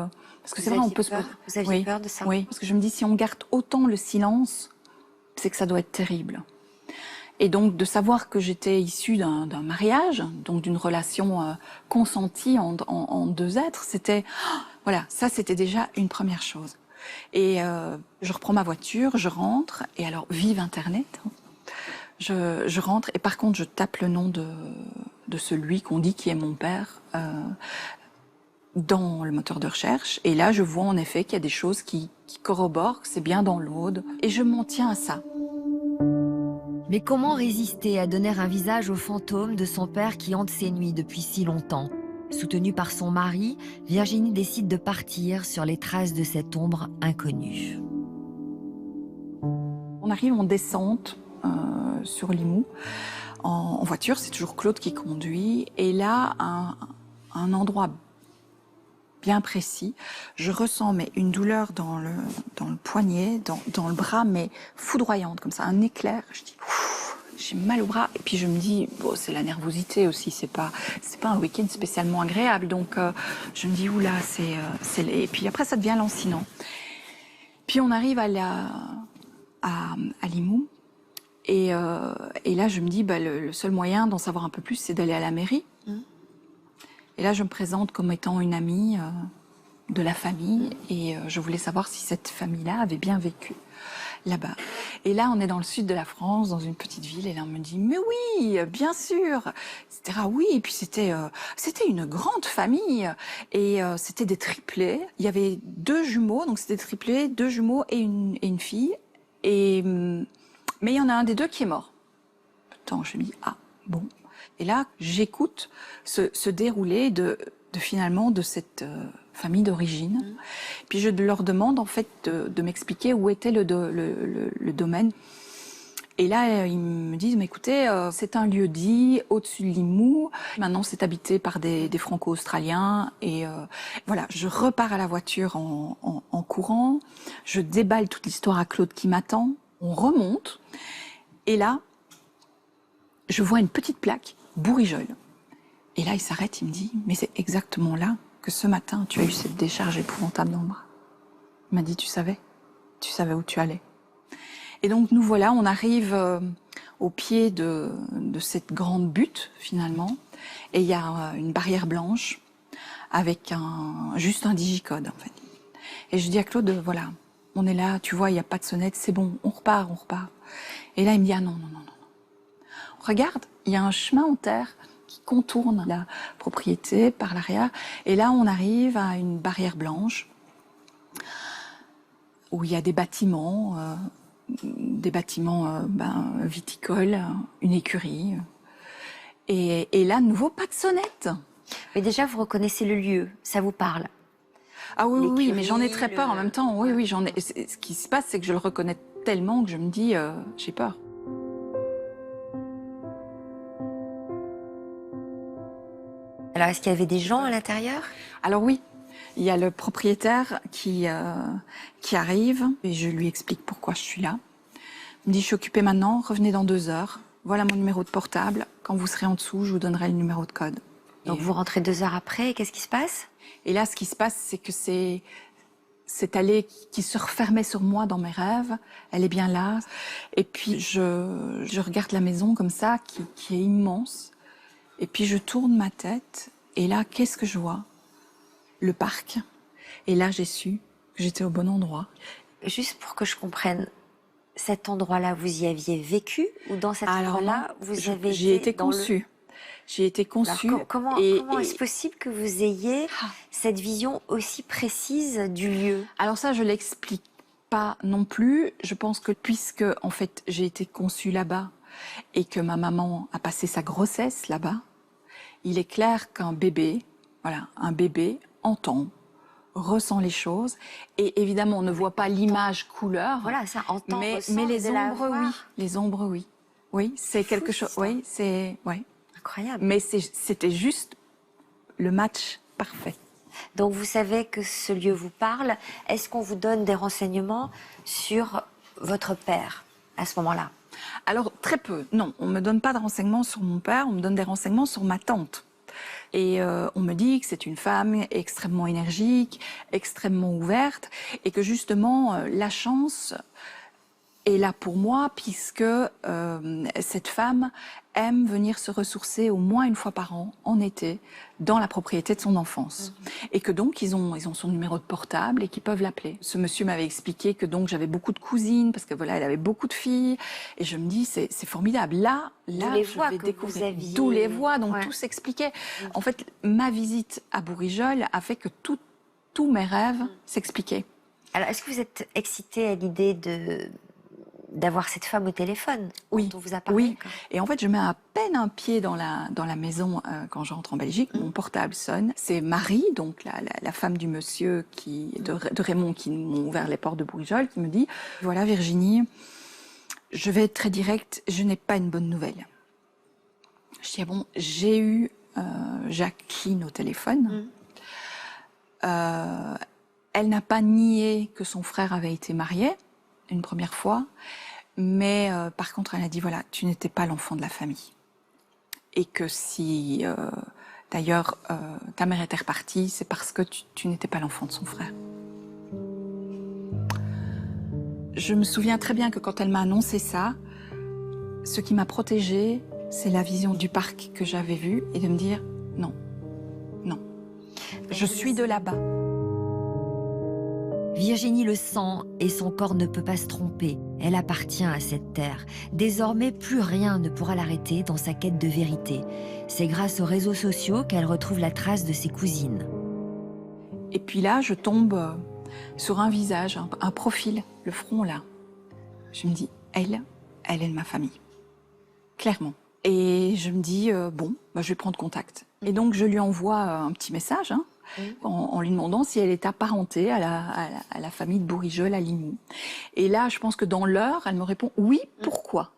parce que c'est vrai, on peut se... Vous aviez peur de ça? Oui, parce que je me dis, si on garde autant le silence, c'est que ça doit être terrible. Et donc, de savoir que j'étais issue d'un mariage, donc d'une relation consentie en deux êtres, c'était... Voilà, ça, c'était déjà une première chose. Et je reprends ma voiture, je rentre, et alors, vive Internet, hein. Je rentre, et par contre, je tape le nom de celui qu'on dit qui est mon père dans le moteur de recherche. Et là, je vois en effet qu'il y a des choses qui corroborent que c'est bien dans l'Aude. Et je m'en tiens à ça. Mais comment résister à donner un visage au fantôme de son père qui hante ses nuits depuis si longtemps? Soutenue par son mari, Virginie décide de partir sur les traces de cette ombre inconnue. On arrive en descente sur Limoux, en voiture, c'est toujours Claude qui conduit. Et là, un endroit bien précis, je ressens une douleur dans le poignet, dans le bras, mais foudroyante, comme ça, un éclair. Je dis, j'ai mal au bras. Et puis je me dis, bon, c'est la nervosité aussi, c'est pas un week-end spécialement agréable. Donc je me dis, oula, et puis après, ça devient lancinant. Puis on arrive à Limoux. Et là, je me dis, bah, le seul moyen d'en savoir un peu plus, c'est d'aller à la mairie. Et là, je me présente comme étant une amie de la famille, et je voulais savoir si cette famille-là avait bien vécu là-bas. Et là, on est dans le sud de la France, dans une petite ville, et là, on me dit, mais oui, bien sûr, etc. Oui, et puis c'était une grande famille, et c'était des triplés. Il y avait 2 jumeaux, donc c'était des triplés, 2 jumeaux et une fille. Mais il y en a un des 2 qui est mort. Attends, je me dis, ah, bon. Et là, j'écoute ce déroulé finalement de cette famille d'origine. Puis je leur demande en fait de m'expliquer où était le domaine. Et là, ils me disent, mais écoutez, c'est un lieu-dit au-dessus de Limoux. Maintenant, c'est habité par des Franco-Australiens. Et voilà, je repars à la voiture en courant. Je déballe toute l'histoire à Claude qui m'attend. On remonte. Et là, je vois une petite plaque, Bourigeul. Et là, il s'arrête, il me dit, mais c'est exactement là que ce matin, tu as eu cette décharge épouvantable dans le bras. Il m'a dit, tu savais où tu allais. Et donc, nous voilà, on arrive au pied de cette grande butte, finalement, et il y a une barrière blanche avec juste un digicode, en fait. Et je dis à Claude, voilà, on est là, tu vois, il n'y a pas de sonnette, c'est bon, on repart. Et là, il me dit, ah non. Regarde, il y a un chemin en terre qui contourne la propriété par l'arrière. Et là, on arrive à une barrière blanche où il y a des bâtiments viticoles, une écurie. Et là, de nouveau, pas de sonnette. Mais déjà, vous reconnaissez le lieu, ça vous parle. Ah oui, L'écurie, mais j'en ai très peur en même temps. Oui, j'en ai. Ce qui se passe, c'est que je le reconnais tellement que je me dis, j'ai peur. Alors, est-ce qu'il y avait des gens à l'intérieur? Alors oui, il y a le propriétaire qui arrive et je lui explique pourquoi je suis là. Il me dit, je suis occupée maintenant, revenez dans 2 heures. Voilà mon numéro de portable. Quand vous serez en dessous, je vous donnerai le numéro de code. Donc vous rentrez 2 heures après, et qu'est-ce qui se passe? Et là, ce qui se passe, c'est que cette allée qui se refermait sur moi dans mes rêves, elle est bien là. Et puis je regarde la maison comme ça, qui est immense. Et puis je tourne ma tête, et là, qu'est-ce que je vois? Le parc. Et là, j'ai su que j'étais au bon endroit. Juste pour que je comprenne, cet endroit-là, vous y aviez vécu? Ou dans cet endroit-là, vous avez J'y ai été dans le... conçue. J'y ai été conçue. Alors, comment est-ce possible que vous ayez cette vision aussi précise du lieu? Alors ça, je l'explique pas non plus. Je pense que puisque, en fait, j'ai été conçue là-bas et que ma maman a passé sa grossesse là-bas, il est clair qu'un bébé, un bébé entend, ressent les choses. Et évidemment, on ne voit pas l'image couleur. Voilà, ça entend, mais ressent, les de la ombres, voir. oui. Les ombres, oui. Oui, c'est quelque chose. Oui, c'est... Ouais. Incroyable. Mais c'était juste le match parfait. Donc vous savez que ce lieu vous parle. Est-ce qu'on vous donne des renseignements sur votre père à ce moment-là? Alors, très peu. Non, on ne me donne pas de renseignements sur mon père, on me donne des renseignements sur ma tante. Et on me dit que c'est une femme extrêmement énergique, extrêmement ouverte, et que justement, la chance est là pour moi, puisque cette femme aime venir se ressourcer au moins une fois par an, en été, dans la propriété de son enfance. Et que donc, ils ont son numéro de portable et qu'ils peuvent l'appeler. Ce monsieur m'avait expliqué que donc j'avais beaucoup de cousines, parce que voilà, elle avait beaucoup de filles. Et je me dis, c'est formidable. Là, les je voix vais que découvrir. vous aviez. D'où les voix, donc Ouais. tout s'expliquait. En fait, ma visite à Bourigeul a fait que tous mes rêves s'expliquaient. Alors, est-ce que vous êtes excitée à l'idée d'avoir cette femme au téléphone Oui, dont on vous a parlé? oui. Et en fait, je mets à peine un pied dans la maison quand j'entre en Belgique. Mon portable sonne. C'est Marie, donc la femme du monsieur de Raymond qui m'ont ouvert les portes de Bourigeul, qui me dit, voilà Virginie, je vais être très directe, je n'ai pas une bonne nouvelle. Je dis, ah bon, j'ai eu Jacqueline au téléphone. Elle n'a pas nié que son frère avait été marié une première fois, mais par contre, elle a dit, voilà, tu n'étais pas l'enfant de la famille. Et que si, d'ailleurs, ta mère était repartie, c'est parce que tu n'étais pas l'enfant de son frère. Je me souviens très bien que quand elle m'a annoncé ça, ce qui m'a protégée, c'est la vision du parc que j'avais vue et de me dire, non, je suis de là-bas. Virginie le sent et son corps ne peut pas se tromper. Elle appartient à cette terre. Désormais, plus rien ne pourra l'arrêter dans sa quête de vérité. C'est grâce aux réseaux sociaux qu'elle retrouve la trace de ses cousines. Et puis là, je tombe sur un visage, un profil, le front là. Je me dis, elle est de ma famille. Clairement. Et je me dis, je vais prendre contact. Et donc, je lui envoie un petit message, en lui demandant si elle est apparentée à la famille de Bourigeul à Limoux. Et là, je pense que dans l'heure, elle me répond « Oui, pourquoi ?»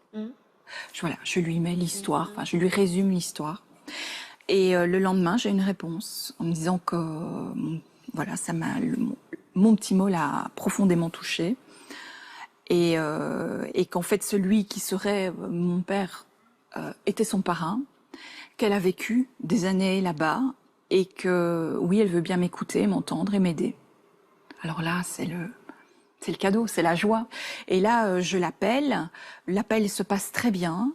Je lui mets l'histoire, je lui résume l'histoire. Et le lendemain, j'ai une réponse en me disant que mon petit mot l'a profondément touchée. Et qu'en fait, celui qui serait mon père était son parrain, qu'elle a vécu des années là-bas et que, oui, elle veut bien m'écouter, m'entendre et m'aider. Alors là, c'est le cadeau, c'est la joie. Et là, je l'appelle. L'appel se passe très bien.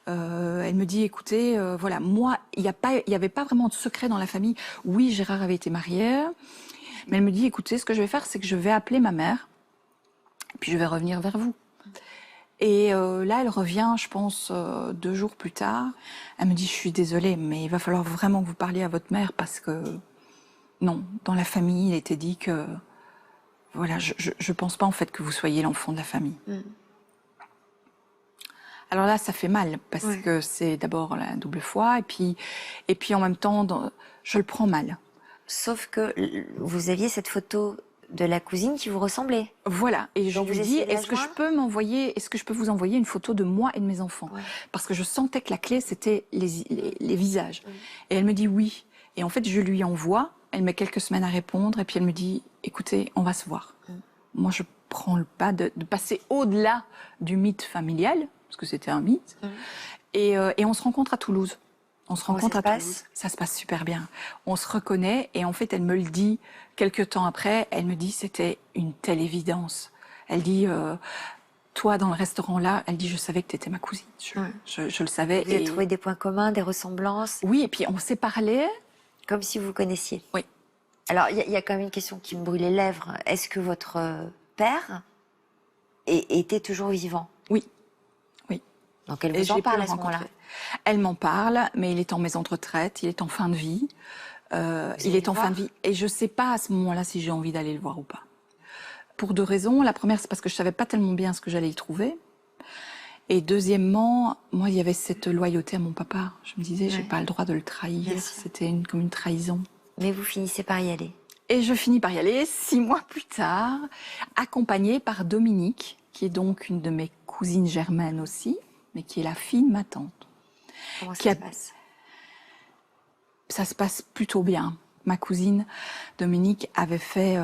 Elle me dit, écoutez, voilà, moi, il y avait pas vraiment de secret dans la famille. Oui, Gérard avait été marié, mais elle me dit, écoutez, ce que je vais faire, c'est que je vais appeler ma mère, puis je vais revenir vers vous. Et là, elle revient, je pense, 2 jours plus tard. Elle me dit, je suis désolée, mais il va falloir vraiment que vous parliez à votre mère parce que, non, dans la famille, il était dit que, voilà, je pense pas en fait que vous soyez l'enfant de la famille. Alors là, ça fait mal parce que c'est d'abord la double foi et puis en même temps, je le prends mal. Sauf que vous aviez cette photo de la cousine qui vous ressemblait. Voilà, et je Donc lui vous dis, essayez de la est-ce que je joindre peux vous envoyer une photo de moi et de mes enfants? Parce que je sentais que la clé, c'était les visages. Et elle me dit oui. Et en fait, je lui envoie, elle met quelques semaines à répondre, et puis elle me dit, écoutez, on va se voir. Moi, je prends le pas de passer au-delà du mythe familial, parce que c'était un mythe, et on se rencontre à Toulouse. On se rencontre à Toulouse. Ça se passe super bien. On se reconnaît et en fait, elle me le dit quelques temps après. Elle me dit, c'était une telle évidence. Elle dit, toi, dans le restaurant là, elle dit, je savais que tu étais ma cousine. Je le savais. Vous avez trouvé des points communs, des ressemblances? Oui, et puis on s'est parlé. Comme si vous vous connaissiez? Oui. Alors, il y a quand même une question qui me brûle les lèvres. Est-ce que votre père était toujours vivant? Oui. Donc elle Et vous en j'ai pu parle le à ce moment-là? rencontrer. Elle m'en parle, mais il est en maison de retraite, il est en fin de vie. Il est en fin de vie. Et je ne sais pas à ce moment-là si j'ai envie d'aller le voir ou pas. Pour 2 raisons. La première, c'est parce que je ne savais pas tellement bien ce que j'allais y trouver. Et deuxièmement, moi, il y avait cette loyauté à mon papa. Je me disais, j'ai pas le droit de le trahir. C'était comme une trahison. Mais vous finissez par y aller. Et je finis par y aller 6 mois plus tard, accompagnée par Dominique, qui est donc une de mes cousines germaines aussi, mais qui est la fille de ma tante. Comment ça Qui se passe? Ça se passe plutôt bien. Ma cousine Dominique avait fait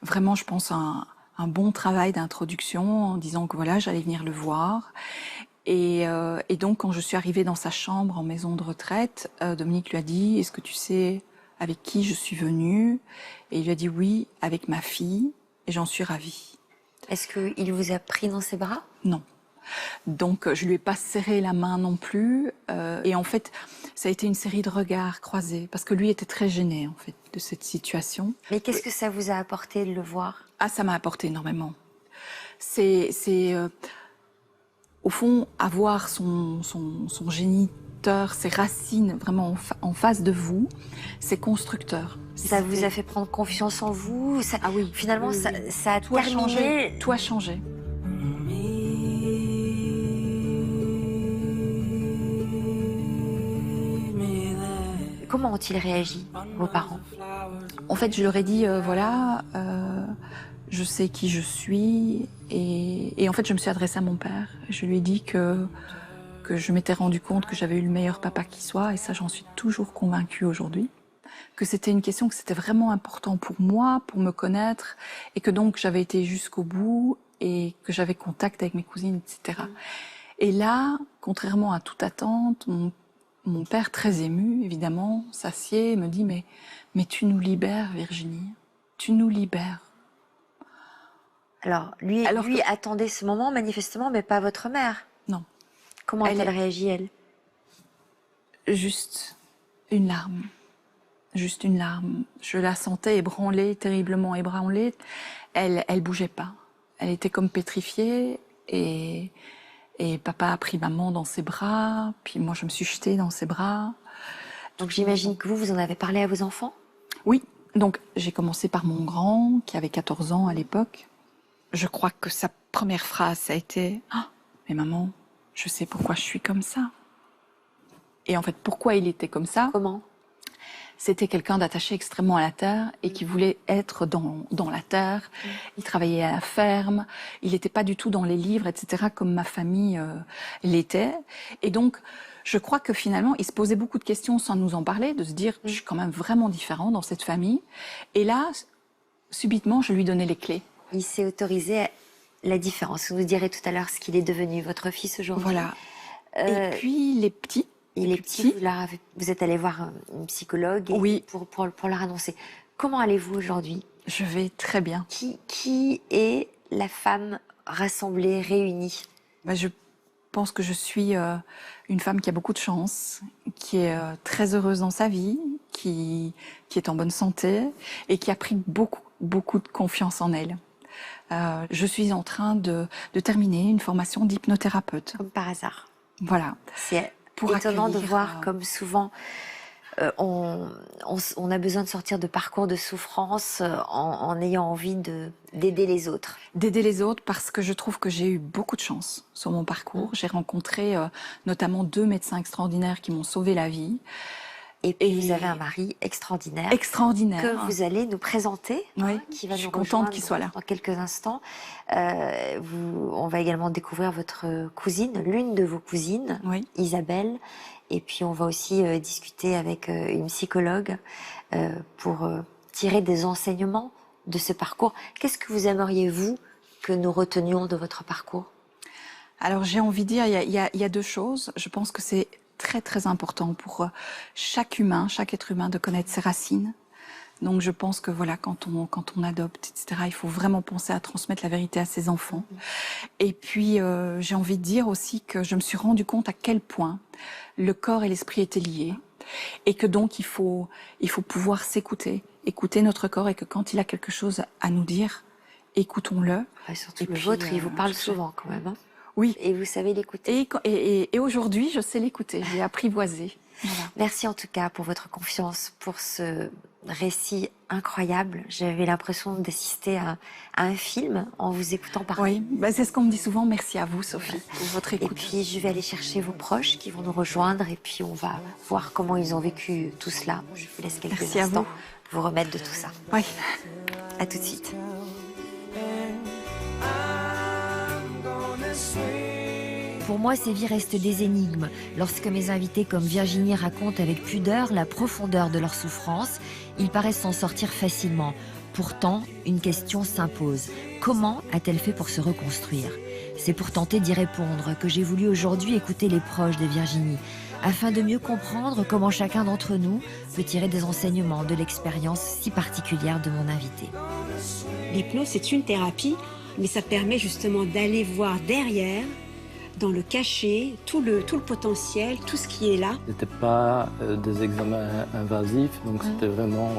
vraiment, je pense, un bon travail d'introduction en disant que voilà, j'allais venir le voir. Et donc, quand je suis arrivée dans sa chambre en maison de retraite, Dominique lui a dit, est-ce que tu sais avec qui je suis venue? Et il lui a dit oui, avec ma fille, et j'en suis ravie. Est-ce qu'il vous a pris dans ses bras? Non. Donc, je lui ai pas serré la main non plus. Et en fait, ça a été une série de regards croisés, parce que lui était très gêné, en fait, de cette situation. Mais qu'est-ce que ça vous a apporté de le voir? Ah, ça m'a apporté énormément. C'est au fond, avoir son géniteur, ses racines vraiment en face de vous, c'est constructeur. Ça vous a fait prendre confiance en vous? Ah oui. Finalement, Oui, ça, oui. ça a Tout a terminé. changé. Tout a changé. Comment ont-ils réagi, vos parents? En fait, je leur ai dit, voilà, je sais qui je suis. Et en fait, je me suis adressée à mon père. Je lui ai dit que je m'étais rendu compte que j'avais eu le meilleur papa qui soit. Et ça, j'en suis toujours convaincue aujourd'hui. Que c'était une question, que c'était vraiment important pour moi, pour me connaître. Et que donc, j'avais été jusqu'au bout et que j'avais contact avec mes cousines, etc. Et là, contrairement à toute attente, mon père, très ému, évidemment, s'assied et me dit « Mais tu nous libères, Virginie, tu nous libères. » Alors, lui attendait ce moment, manifestement, mais pas votre mère. Non. Comment a-t-elle réagi, elle? Juste une larme. Juste une larme. Je la sentais ébranlée, terriblement ébranlée. Elle bougeait pas. Elle était comme pétrifiée et papa a pris maman dans ses bras, puis moi je me suis jetée dans ses bras. Donc j'imagine que vous en avez parlé à vos enfants? Oui, donc j'ai commencé par mon grand, qui avait 14 ans à l'époque. Je crois que sa première phrase, ça a été « Ah, mais maman, je sais pourquoi je suis comme ça. » Et en fait, pourquoi il était comme ça? Comment? C'était quelqu'un d'attaché extrêmement à la terre et qui voulait être dans la terre. Il travaillait à la ferme, il n'était pas du tout dans les livres, etc., comme ma famille l'était. Et donc, je crois que finalement, il se posait beaucoup de questions sans nous en parler, de se dire, je suis quand même vraiment différent dans cette famille. Et là, subitement, je lui donnais les clés. Il s'est autorisé la différence. Vous nous direz tout à l'heure ce qu'il est devenu, votre fils aujourd'hui. Voilà. Euh, Et puis les petits. Et les petits, vous êtes allé voir une psychologue Oui. pour leur annoncer. Comment allez-vous aujourd'hui? Je vais très bien. Qui est la femme rassemblée, réunie? Je pense que je suis une femme qui a beaucoup de chance, qui est très heureuse dans sa vie, qui est en bonne santé et qui a pris beaucoup de confiance en elle. Je suis en train de terminer une formation d'hypnothérapeute. Comme par hasard. Voilà. C'est Pour étonnant de accueillir, voir comme souvent on a besoin de sortir de parcours de souffrance en ayant envie d'aider les autres. D'aider les autres parce que je trouve que j'ai eu beaucoup de chance sur mon parcours. J'ai rencontré notamment 2 médecins extraordinaires qui m'ont sauvé la vie. Et puis vous avez un mari extraordinaire. Extraordinaire. Que vous allez nous présenter, Oui, qui va je suis nous contente rejoindre qu'il soit là. dans quelques instants. On va également découvrir votre cousine, l'une de vos cousines, Oui. Isabelle. Et puis on va aussi discuter avec une psychologue pour tirer des enseignements de ce parcours. Qu'est-ce que vous aimeriez, vous, que nous retenions de votre parcours? Alors j'ai envie de dire, il y a 2 choses. Je pense que c'est très important pour chaque être humain de connaître ses racines. Donc je pense que voilà, quand on adopte, etc., il faut vraiment penser à transmettre la vérité à ses enfants. Et puis j'ai envie de dire aussi que je me suis rendu compte à quel point le corps et l'esprit étaient liés et que donc il faut pouvoir s'écouter, écouter notre corps et que quand il a quelque chose à nous dire, écoutons-le. Ouais, surtout Et le puis, vôtre, il vous parle je- souvent quand même. Hein, Oui. et vous savez l'écouter. Et aujourd'hui, je sais l'écouter, j'ai apprivoisé. Voilà. Merci en tout cas pour votre confiance, pour ce récit incroyable. J'avais l'impression d'assister à un film en vous écoutant parler. Oui, c'est ce qu'on me dit souvent. Merci à vous, Sophie, pour votre Et écoute. puis je vais aller chercher vos proches qui vont nous rejoindre et puis on va voir comment ils ont vécu tout cela. Je vous laisse quelques Merci à instants vous remettre de tout ça. Oui. À tout de suite. Pour moi, ces vies restent des énigmes. Lorsque mes invités comme Virginie racontent avec pudeur la profondeur de leur souffrance, ils paraissent s'en sortir facilement. Pourtant, une question s'impose. Comment a-t-elle fait pour se reconstruire? C'est pour tenter d'y répondre que j'ai voulu aujourd'hui écouter les proches de Virginie, afin de mieux comprendre comment chacun d'entre nous peut tirer des enseignements de l'expérience si particulière de mon invité. L'hypnose, c'est une thérapie, mais ça permet justement d'aller voir derrière, dans le cachet, tout le potentiel, tout ce qui est là. C'était pas des examens invasifs, donc c'était vraiment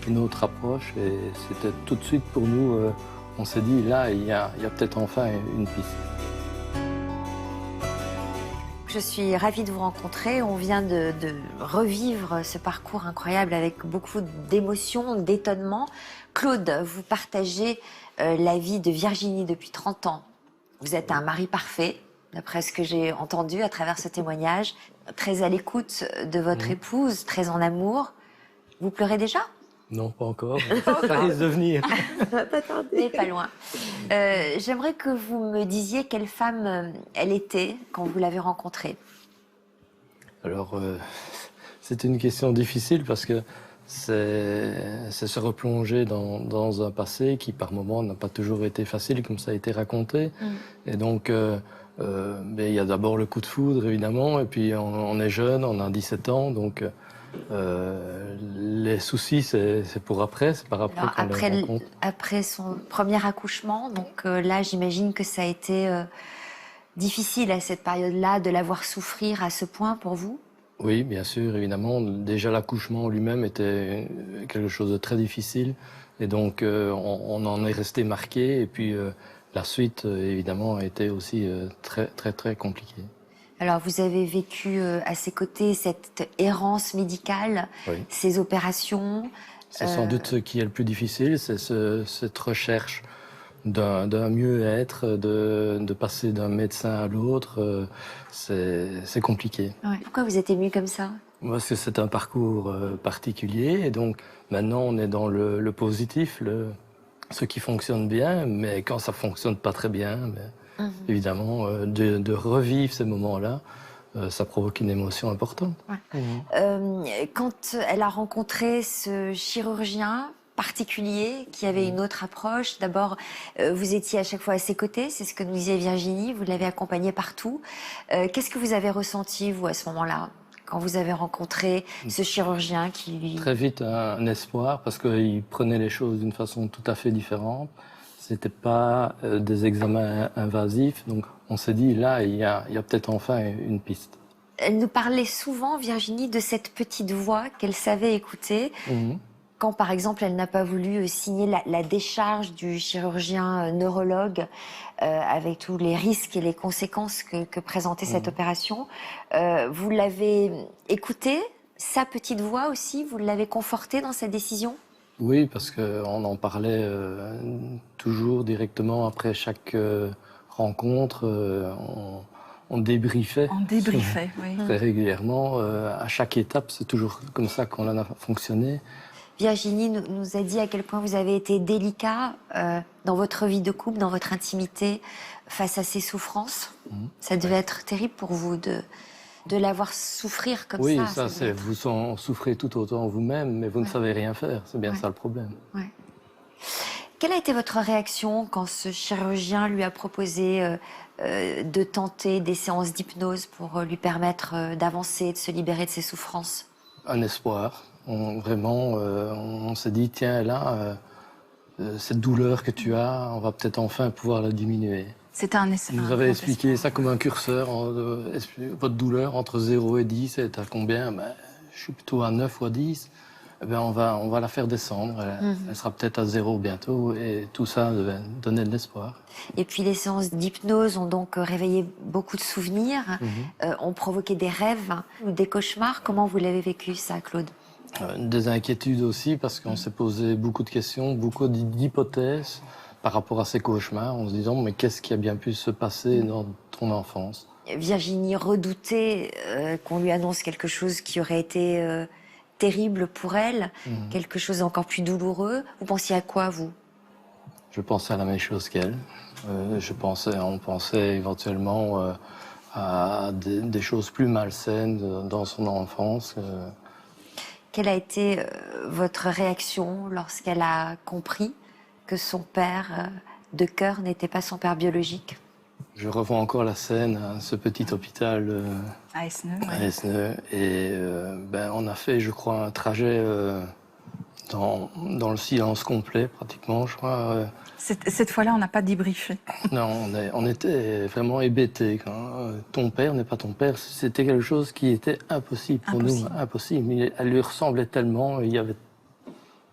une autre approche. Et c'était tout de suite pour nous, on s'est dit, là, il y a peut-être enfin une piste. Je suis ravie de vous rencontrer. On vient de revivre ce parcours incroyable avec beaucoup d'émotions, d'étonnement. Claude, vous partagez la vie de Virginie depuis 30 ans. Vous êtes un mari parfait, d'après ce que j'ai entendu à travers ce témoignage. Très à l'écoute de votre épouse, très en amour. Vous pleurez déjà? Non, pas encore. Ça risque de venir. Mais pas loin. J'aimerais que vous me disiez quelle femme elle était quand vous l'avez rencontrée. Alors, c'est une question difficile parce que c'est se replonger dans un passé qui, par moments, n'a pas toujours été facile, comme ça a été raconté. Et donc, il y a d'abord le coup de foudre, évidemment, et puis on est jeune, on a 17 ans, donc les soucis, c'est pour après, c'est par après qu'on les rencontre. Après son premier accouchement, donc là, j'imagine que ça a été difficile à cette période-là de la voir souffrir à ce point pour vous? Oui, bien sûr, évidemment. Déjà, l'accouchement lui-même était quelque chose de très difficile. Et donc, on en est resté marqué. Et puis, la suite, évidemment, a été aussi très compliquée. Alors, vous avez vécu à ses côtés cette errance médicale, Oui. ces opérations. C'est sans doute ce qui est le plus difficile, c'est cette recherche d'un mieux-être, de passer d'un médecin à l'autre. C'est compliqué. Ouais. Pourquoi vous êtes ému comme ça? Parce que c'est un parcours particulier. Et donc, maintenant, on est dans le positif, ce qui fonctionne bien. Mais quand ça fonctionne pas très bien, évidemment, de revivre ces moments-là, ça provoque une émotion importante. Ouais. Quand elle a rencontré ce chirurgien, particulier, qui avait une autre approche. D'abord, vous étiez à chaque fois à ses côtés, c'est ce que nous disait Virginie, vous l'avez accompagné partout. Qu'est-ce que vous avez ressenti, vous, à ce moment-là, quand vous avez rencontré ce chirurgien qui lui... Très vite, un espoir, parce qu'il prenait les choses d'une façon tout à fait différente. C'était pas des examens invasifs, donc on s'est dit, là, il y a peut-être enfin une piste. Elle nous parlait souvent, Virginie, de cette petite voix qu'elle savait écouter. Quand, par exemple, elle n'a pas voulu signer la décharge du chirurgien neurologue avec tous les risques et les conséquences que présentait cette opération, vous l'avez écoutée, sa petite voix aussi, vous l'avez confortée dans sa décision? Oui, parce qu'on en parlait toujours directement après chaque rencontre. On débriefait. On débriefait, oui. Très régulièrement. À chaque étape, c'est toujours comme ça qu'on en a fonctionné. Virginie nous a dit à quel point vous avez été délicat dans votre vie de couple, dans votre intimité, face à ces souffrances. Ça devait être terrible pour vous de la voir souffrir comme ça. Oui, ça devait c'est vous en souffrez tout autant vous-même, mais vous ne savez rien faire. C'est bien ça le problème. Ouais. Quelle a été votre réaction quand ce chirurgien lui a proposé de tenter des séances d'hypnose pour lui permettre d'avancer, de se libérer de ses souffrances? Un espoir. On s'est dit, tiens, là, cette douleur que tu as, on va peut-être enfin pouvoir la diminuer. C'était un espoir. Vous avez expliqué ça comme un curseur. Votre douleur entre 0 et 10, est à combien? Je suis plutôt à 9 ou à 10. Eh bien, on va la faire descendre. Elle sera peut-être à 0 bientôt. Et tout ça donnait de l'espoir. Et puis les séances d'hypnose ont donc réveillé beaucoup de souvenirs, ont provoqué des rêves ou des cauchemars. Comment vous l'avez vécu ça, Claude? Des inquiétudes aussi, parce qu'on s'est posé beaucoup de questions, beaucoup d'hypothèses par rapport à ces cauchemars, en se disant, mais qu'est-ce qui a bien pu se passer dans ton enfance? Virginie redoutait qu'on lui annonce quelque chose qui aurait été terrible pour elle, quelque chose d'encore plus douloureux. Vous pensiez à quoi, vous? Je pensais à la même chose qu'elle. On pensait éventuellement à des choses plus malsaines dans son enfance. Quelle a été votre réaction lorsqu'elle a compris que son père de cœur n'était pas son père biologique? Je revois encore la scène à ce petit hôpital À Esneux. à Esneux. Et on a fait, je crois, un trajet dans le silence complet, pratiquement, je crois. Cette fois-là, on n'a pas débriefé. Non, on était vraiment hébétés. Ton père n'est pas ton père. C'était quelque chose qui était impossible pour nous. Impossible. Elle lui ressemblait tellement. Il y avait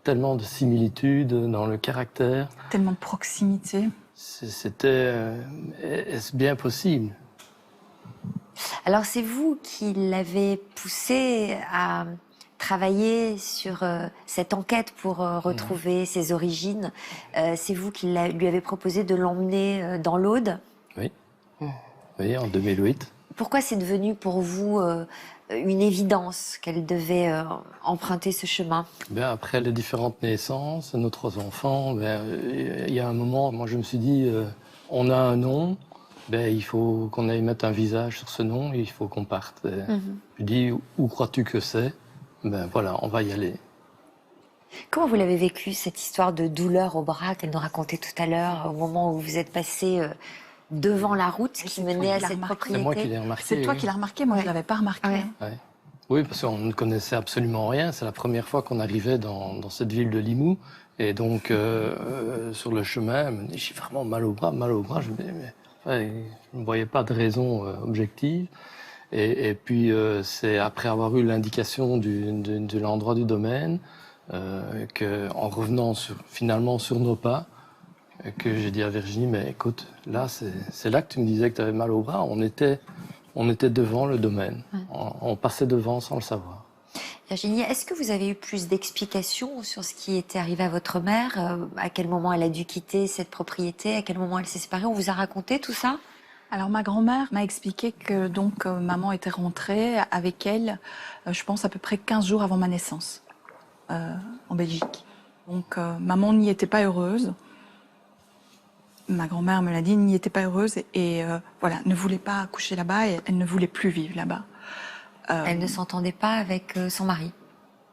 tellement de similitudes dans le caractère. Tellement de proximité. C'était... est-ce bien possible? Alors c'est vous qui l'avez poussé à travailler sur cette enquête pour retrouver ses origines. C'est vous qui lui avez proposé de l'emmener dans l'Aude? Oui. Oui, en 2008. Pourquoi c'est devenu pour vous une évidence qu'elle devait emprunter ce chemin? Après les différentes naissances, nos 3 enfants, il y a un moment, moi je me suis dit, on a un nom, il faut qu'on aille mettre un visage sur ce nom et il faut qu'on parte. Je dis, où crois-tu que c'est? Voilà, on va y aller. Comment vous l'avez vécu, cette histoire de douleur au bras qu'elle nous racontait tout à l'heure, au moment où vous êtes passé devant la route qui menait à cette propriété? C'est moi qui l'ai remarqué. C'est toi qui l'as remarqué, moi je ne l'avais pas remarqué. Ouais. Ouais. Oui, parce qu'on ne connaissait absolument rien. C'est la première fois qu'on arrivait dans cette ville de Limoux. Et donc, sur le chemin, elle me dit, j'ai vraiment mal au bras, mal au bras. Je ne voyais pas de raison objective. Et puis, c'est après avoir eu l'indication de l'endroit du domaine, qu'en revenant finalement sur nos pas, que j'ai dit à Virginie, mais écoute, là, c'est là que tu me disais que tu avais mal au bras. On était devant le domaine. On passait devant sans le savoir. Virginie, est-ce que vous avez eu plus d'explications sur ce qui était arrivé à votre mère? À quel moment elle a dû quitter cette propriété? À quel moment elle s'est séparée? On vous a raconté tout ça? Alors ma grand-mère m'a expliqué que donc maman était rentrée avec elle, je pense à peu près 15 jours avant ma naissance, en Belgique. Donc maman n'y était pas heureuse. Ma grand-mère me l'a dit, n'y était pas heureuse et voilà, ne voulait pas accoucher là-bas et elle ne voulait plus vivre là-bas. Elle ne s'entendait pas avec son mari?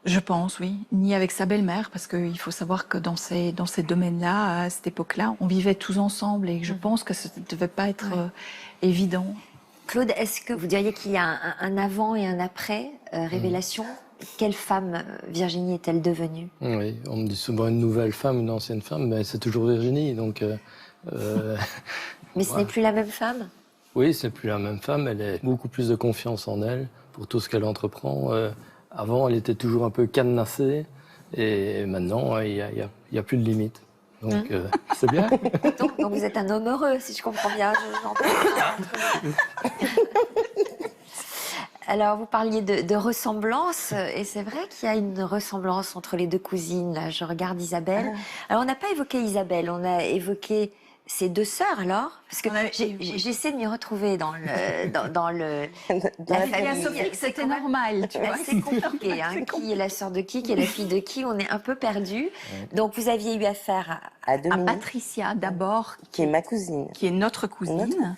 Je pense, oui. Ni avec sa belle-mère, parce qu'il faut savoir que dans ces domaines-là, à cette époque-là, on vivait tous ensemble et je pense que ça ne devait pas être évident. Claude, est-ce que vous diriez qu'il y a un avant et un après révélation? Quelle femme Virginie est-elle devenue? Oui, on me dit souvent une nouvelle femme, une ancienne femme, mais c'est toujours Virginie, donc... Mais ce n'est plus la même femme? Oui, c'est plus la même femme, elle a beaucoup plus de confiance en elle pour tout ce qu'elle entreprend. Avant, elle était toujours un peu cadenassée, et maintenant, il y a plus de limites. Donc, c'est bien. Donc vous êtes un homme heureux, si je comprends bien. Alors, vous parliez de ressemblance, et c'est vrai qu'il y a une ressemblance entre les deux cousines. Là, je regarde Isabelle. Alors, on n'a pas évoqué Isabelle, on a évoqué ses deux sœurs, alors, parce que j'essaie de m'y retrouver dans la famille. Sophie, c'était normal, tu vois. C'est compliqué, hein. Qui est la sœur de qui est la fille de qui? On est un peu perdu. Donc, vous aviez eu affaire À À Dominique, Patricia, d'abord, qui est ma cousine. qui est notre cousine,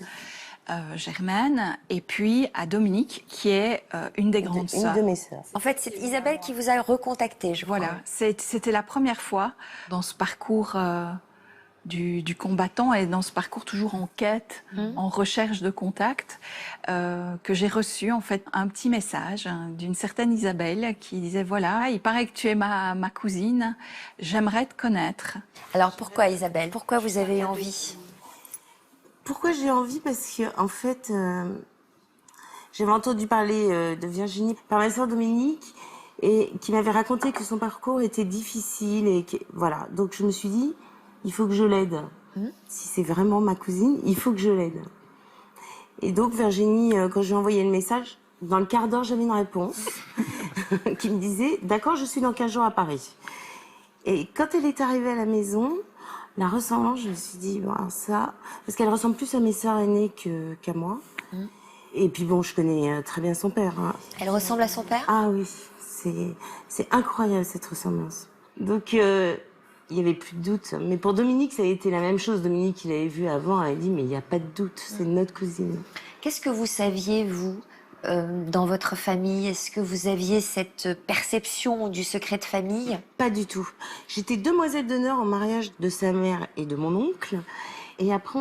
Germaine, et puis à Dominique, qui est une des grandes Une sœurs. de mes sœurs. En fait, c'est Isabelle qui vous a recontacté, je crois. Voilà, c'était la première fois dans ce parcours du combattant et dans ce parcours toujours en quête, en recherche de contact, que j'ai reçu en fait un petit message d'une certaine Isabelle qui disait voilà, il paraît que tu es ma cousine, j'aimerais te connaître. Alors, pourquoi Isabelle? Pourquoi vous avez eu envie? Pourquoi j'ai envie? Parce que, en fait, j'avais entendu parler de Virginie par ma sœur Dominique et qui m'avait raconté que son parcours était difficile et que, voilà. Donc je me suis dit, il faut que je l'aide. Si c'est vraiment ma cousine, il faut que je l'aide. Et donc Virginie, quand je lui ai envoyé le message, dans le quart d'heure, j'avais une réponse qui me disait, d'accord, je suis dans 15 jours à Paris. Et quand elle est arrivée à la maison, la ressemblance, je me suis dit, bon, ça, parce qu'elle ressemble plus à mes sœurs aînées qu'à moi. Et puis bon, je connais très bien son père. Hein. Elle ressemble à son père? Ah oui, c'est incroyable cette ressemblance. Donc il y avait plus de doute. Mais pour Dominique, ça a été la même chose. Dominique, il avait vu avant, elle a dit, mais il n'y a pas de doute, c'est notre cousine. Qu'est-ce que vous saviez, vous, dans votre famille? Est-ce que vous aviez cette perception du secret de famille? Pas du tout. J'étais demoiselle d'honneur au mariage de sa mère et de mon oncle. Et après,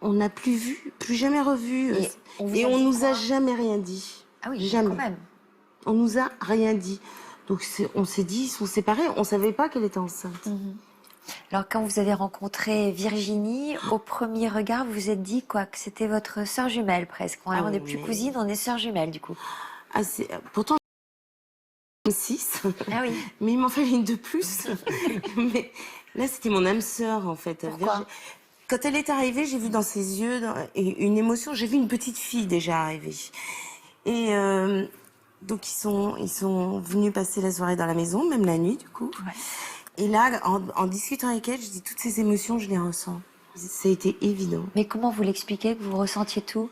on n'a plus vu, plus jamais revu. Et on nous a jamais rien dit. Ah oui, jamais. quand même. On nous a rien dit. Donc on s'est dit, ils sont séparés. On savait pas qu'elle était enceinte. Alors, quand vous avez rencontré Virginie, au premier regard, vous vous êtes dit quoi? Que c'était votre sœur jumelle, presque. Bon, alors, on n'est plus cousine, on est sœur jumelle, du coup. Ah, pourtant, 6. Ah oui. Mais il m'en fallait une de plus. Mais là, c'était mon âme sœur, en fait. Pourquoi? Quand elle est arrivée, j'ai vu dans ses yeux une émotion. J'ai vu une petite fille déjà arriver. Et donc, ils sont venus passer la soirée dans la maison, même la nuit, du coup. Ouais. Et là, en discutant avec elle, je dis toutes ces émotions, je les ressens. Ça a été évident. Mais comment vous l'expliquez, que vous ressentiez tout?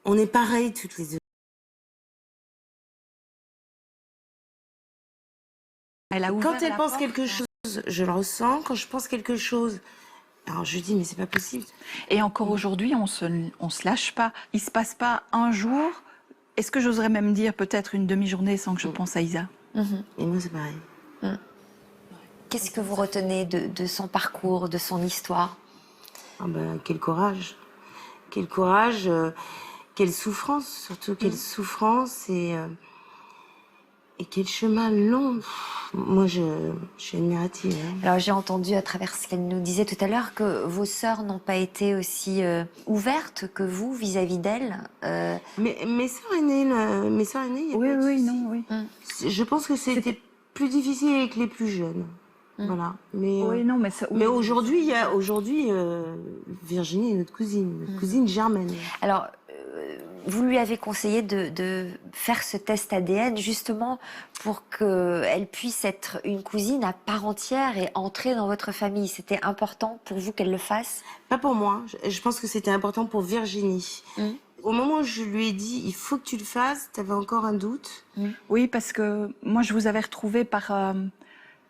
On est pareilles toutes les deux. Elle a ouvert Quand elle la pense porte. quelque chose, je le ressens. Quand je pense quelque chose, alors je dis, mais c'est pas possible. Et encore aujourd'hui, on se lâche pas. Il se passe pas un jour. Est-ce que j'oserais même dire peut-être une demi-journée sans que je pense à Isa? Et moi, c'est pareil. Qu'est-ce que vous retenez de son parcours, de son histoire? Ah ben, quel courage. Quel courage, quelle souffrance, surtout quelle souffrance et quel chemin long. Moi, je suis admirative. Hein. Alors, j'ai entendu à travers ce qu'elle nous disait tout à l'heure que vos sœurs n'ont pas été aussi ouvertes que vous vis-à-vis d'elle. Mais mes sœurs aînées, il y a Oui, pas de oui, souci. non, oui. Je pense que c'était plus difficile avec les plus jeunes. Voilà. Mais, Oui, non, mais ça, oui. mais aujourd'hui, Virginie est notre cousine Germaine. Alors, vous lui avez conseillé de faire ce test ADN justement pour qu'elle puisse être une cousine à part entière et entrer dans votre famille. C'était important pour vous qu'elle le fasse? Pas pour moi. Je pense que c'était important pour Virginie. Au moment où je lui ai dit, il faut que tu le fasses, tu avais encore un doute. Oui, parce que moi, je vous avais retrouvé par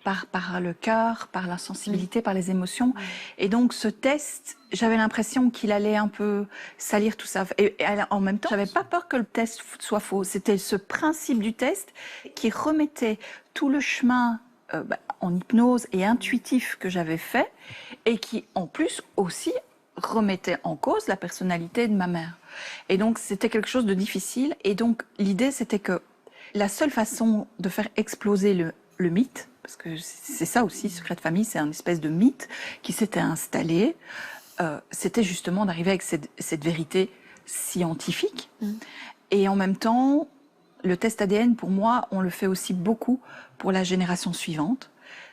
par le cœur, par la sensibilité, par les émotions. Et donc ce test, j'avais l'impression qu'il allait un peu salir tout ça. Et en même temps, j'avais pas peur que le test soit faux. C'était ce principe du test qui remettait tout le chemin en hypnose et intuitif que j'avais fait, et qui en plus aussi remettait en cause la personnalité de ma mère. Et donc c'était quelque chose de difficile. Et donc l'idée, c'était que la seule façon de faire exploser le mythe, parce que c'est ça aussi, Secret de famille, c'est un espèce de mythe qui s'était installé, c'était justement d'arriver avec cette vérité scientifique. Et en même temps, le test ADN, pour moi, on le fait aussi beaucoup pour la génération suivante.